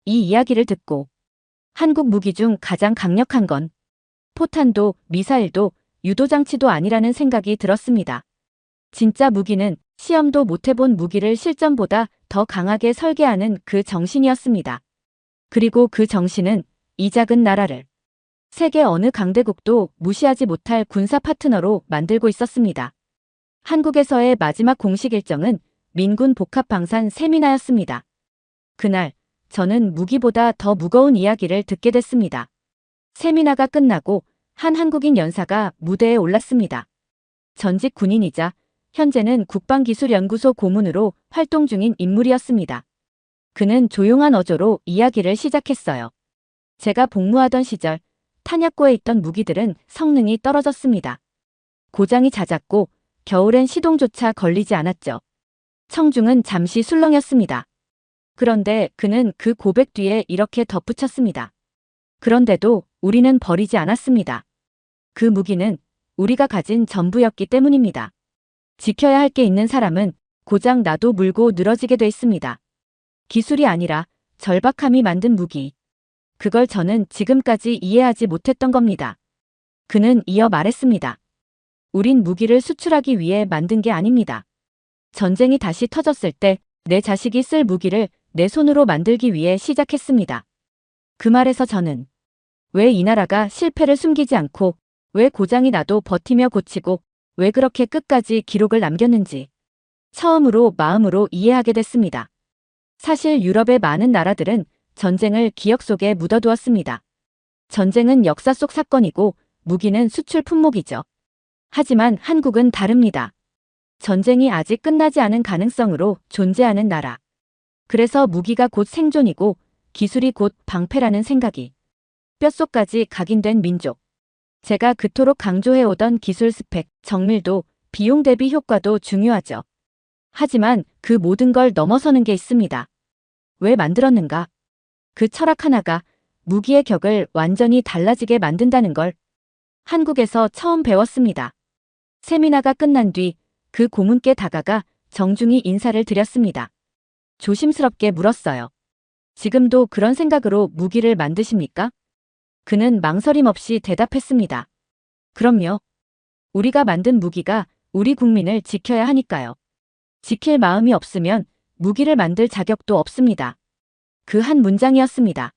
이 이야기를 듣고 한국 무기 중 가장 강력한 건 포탄도 미사일도 유도장치도 아니라는 생각이 들었습니다. 진짜 무기는 시험도 못 해본 무기를 실전보다 더 강하게 설계하는 그 정신이었습니다. 그리고 그 정신은 이 작은 나라를 세계 어느 강대국도 무시하지 못할 군사 파트너로 만들고 있었습니다. 한국에서의 마지막 공식 일정은 민군 복합방산 세미나였습니다. 그날 저는 무기보다 더 무거운 이야기를 듣게 됐습니다. 세미나가 끝나고 한 한국인 연사가 무대에 올랐습니다. 전직 군인이자 현재는 국방기술연구소 고문으로 활동 중인 인물이었습니다. 그는 조용한 어조로 이야기를 시작했어요. 제가 복무하던 시절 탄약고에 있던 무기들은 성능이 떨어졌습니다. 고장이 잦았고 겨울엔 시동조차 걸리지 않았죠. 청중은 잠시 술렁였습니다. 그런데 그는 그 고백 뒤에 이렇게 덧붙였습니다. 그런데도 우리는 버리지 않았습니다. 그 무기는 우리가 가진 전부였기 때문입니다. 지켜야 할 게 있는 사람은 고장 나도 물고 늘어지게 돼 있습니다. 기술이 아니라 절박함이 만든 무기. 그걸 저는 지금까지 이해하지 못했던 겁니다. 그는 이어 말했습니다. 우린 무기를 수출하기 위해 만든 게 아닙니다. 전쟁이 다시 터졌을 때 내 자식이 쓸 무기를 내 손으로 만들기 위해 시작했습니다. 그 말에서 저는 왜 이 나라가 실패를 숨기지 않고 왜 고장이 나도 버티며 고치고 왜 그렇게 끝까지 기록을 남겼는지 처음으로 마음으로 이해하게 됐습니다. 사실 유럽의 많은 나라들은 전쟁을 기억 속에 묻어두었습니다. 전쟁은 역사 속 사건이고 무기는 수출 품목이죠. 하지만 한국은 다릅니다. 전쟁이 아직 끝나지 않은 가능성으로 존재하는 나라. 그래서 무기가 곧 생존이고 기술이 곧 방패라는 생각이 뼛속까지 각인된 민족. 제가 그토록 강조해오던 기술 스펙, 정밀도, 비용 대비 효과도 중요하죠. 하지만 그 모든 걸 넘어서는 게 있습니다. 왜 만들었는가? 그 철학 하나가 무기의 격을 완전히 달라지게 만든다는 걸 한국에서 처음 배웠습니다. 세미나가 끝난 뒤 그 고문께 다가가 정중히 인사를 드렸습니다. 조심스럽게 물었어요. 지금도 그런 생각으로 무기를 만드십니까? 그는 망설임 없이 대답했습니다. 그럼요. 우리가 만든 무기가 우리 국민을 지켜야 하니까요. 지킬 마음이 없으면 무기를 만들 자격도 없습니다. 그 한 문장이었습니다.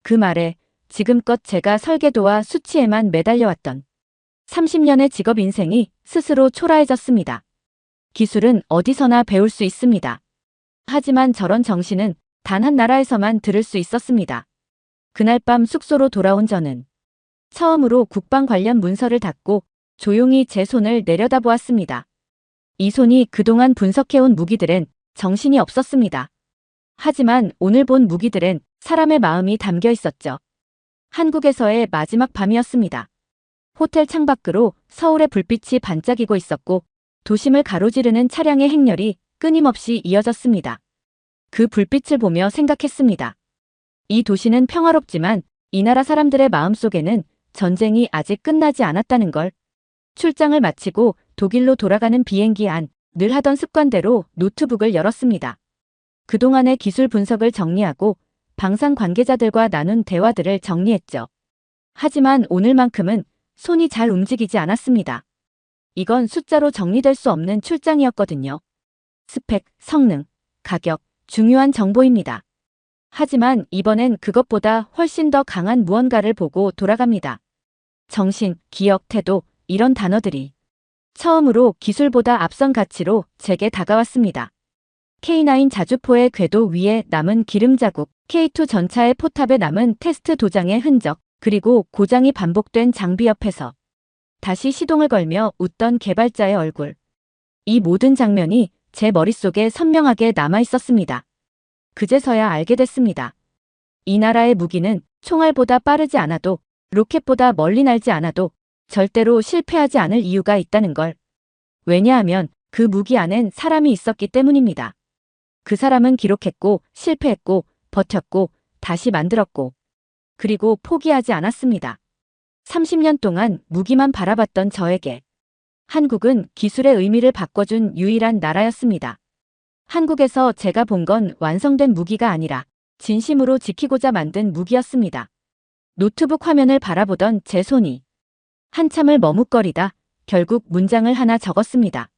그 말에 지금껏 제가 설계도와 수치에만 매달려왔던 30년의 직업 인생이 스스로 초라해졌습니다. 기술은 어디서나 배울 수 있습니다. 하지만 저런 정신은 단 한 나라에서만 들을 수 있었습니다. 그날 밤 숙소로 돌아온 저는 처음으로 국방 관련 문서를 닫고 조용히 제 손을 내려다보았습니다. 이 손이 그동안 분석해온 무기들엔 정신이 없었습니다. 하지만 오늘 본 무기들엔 사람의 마음이 담겨 있었죠. 한국에서의 마지막 밤이었습니다. 호텔 창밖으로 서울의 불빛이 반짝이고 있었고 도심을 가로지르는 차량의 행렬이 끊임없이 이어졌습니다. 그 불빛을 보며 생각했습니다. 이 도시는 평화롭지만 이 나라 사람들의 마음속에는 전쟁이 아직 끝나지 않았다는 걸. 출장을 마치고 독일로 돌아가는 비행기 안 늘 하던 습관대로 노트북을 열었습니다. 그동안의 기술 분석을 정리하고 방산 관계자들과 나눈 대화들을 정리했죠. 하지만 오늘만큼은 손이 잘 움직이지 않았습니다. 이건 숫자로 정리될 수 없는 출장이었거든요. 스펙, 성능, 가격, 중요한 정보입니다. 하지만 이번엔 그것보다 훨씬 더 강한 무언가를 보고 돌아갑니다. 정신, 기억, 태도, 이런 단어들이 처음으로 기술보다 앞선 가치로 제게 다가왔습니다. K9 자주포의 궤도 위에 남은 기름 자국, K2 전차의 포탑에 남은 테스트 도장의 흔적, 그리고 고장이 반복된 장비 옆에서 다시 시동을 걸며 웃던 개발자의 얼굴. 이 모든 장면이 제 머릿속에 선명하게 남아 있었습니다. 그제서야 알게 됐습니다. 이 나라의 무기는 총알보다 빠르지 않아도, 로켓보다 멀리 날지 않아도 절대로 실패하지 않을 이유가 있다는 걸. 왜냐하면 그 무기 안엔 사람이 있었기 때문입니다. 그 사람은 기록했고, 실패했고, 버텼고, 다시 만들었고, 그리고 포기하지 않았습니다. 30년 동안 무기만 바라봤던 저에게 한국은 기술의 의미를 바꿔준 유일한 나라였습니다. 한국에서 제가 본 건 완성된 무기가 아니라 진심으로 지키고자 만든 무기였습니다. 노트북 화면을 바라보던 제 손이 한참을 머뭇거리다 결국 문장을 하나 적었습니다.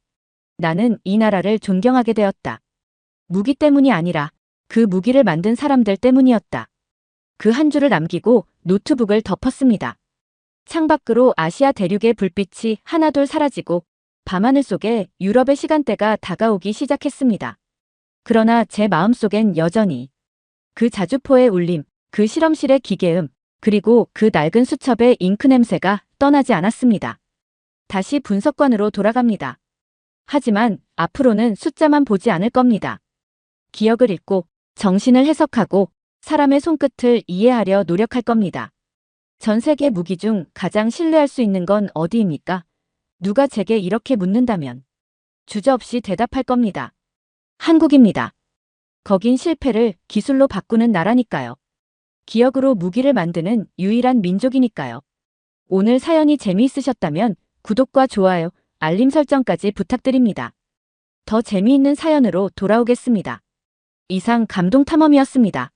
나는 이 나라를 존경하게 되었다. 무기 때문이 아니라 그 무기를 만든 사람들 때문이었다. 그 한 줄을 남기고 노트북을 덮었습니다. 창밖으로 아시아 대륙의 불빛이 하나둘 사라지고 밤하늘 속에 유럽의 시간대가 다가오기 시작했습니다. 그러나 제 마음속엔 여전히 그 자주포의 울림, 그 실험실의 기계음, 그리고 그 낡은 수첩의 잉크 냄새가 떠나지 않았습니다. 다시 분석관으로 돌아갑니다. 하지만 앞으로는 숫자만 보지 않을 겁니다. 기억을 읽고 정신을 해석하고 사람의 손끝을 이해하려 노력할 겁니다. 전 세계 무기 중 가장 신뢰할 수 있는 건 어디입니까? 누가 제게 이렇게 묻는다면 주저없이 대답할 겁니다. 한국입니다. 거긴 실패를 기술로 바꾸는 나라니까요. 기억으로 무기를 만드는 유일한 민족이니까요. 오늘 사연이 재미있으셨다면 구독과 좋아요, 알림 설정까지 부탁드립니다. 더 재미있는 사연으로 돌아오겠습니다. 이상 감동탐험이었습니다.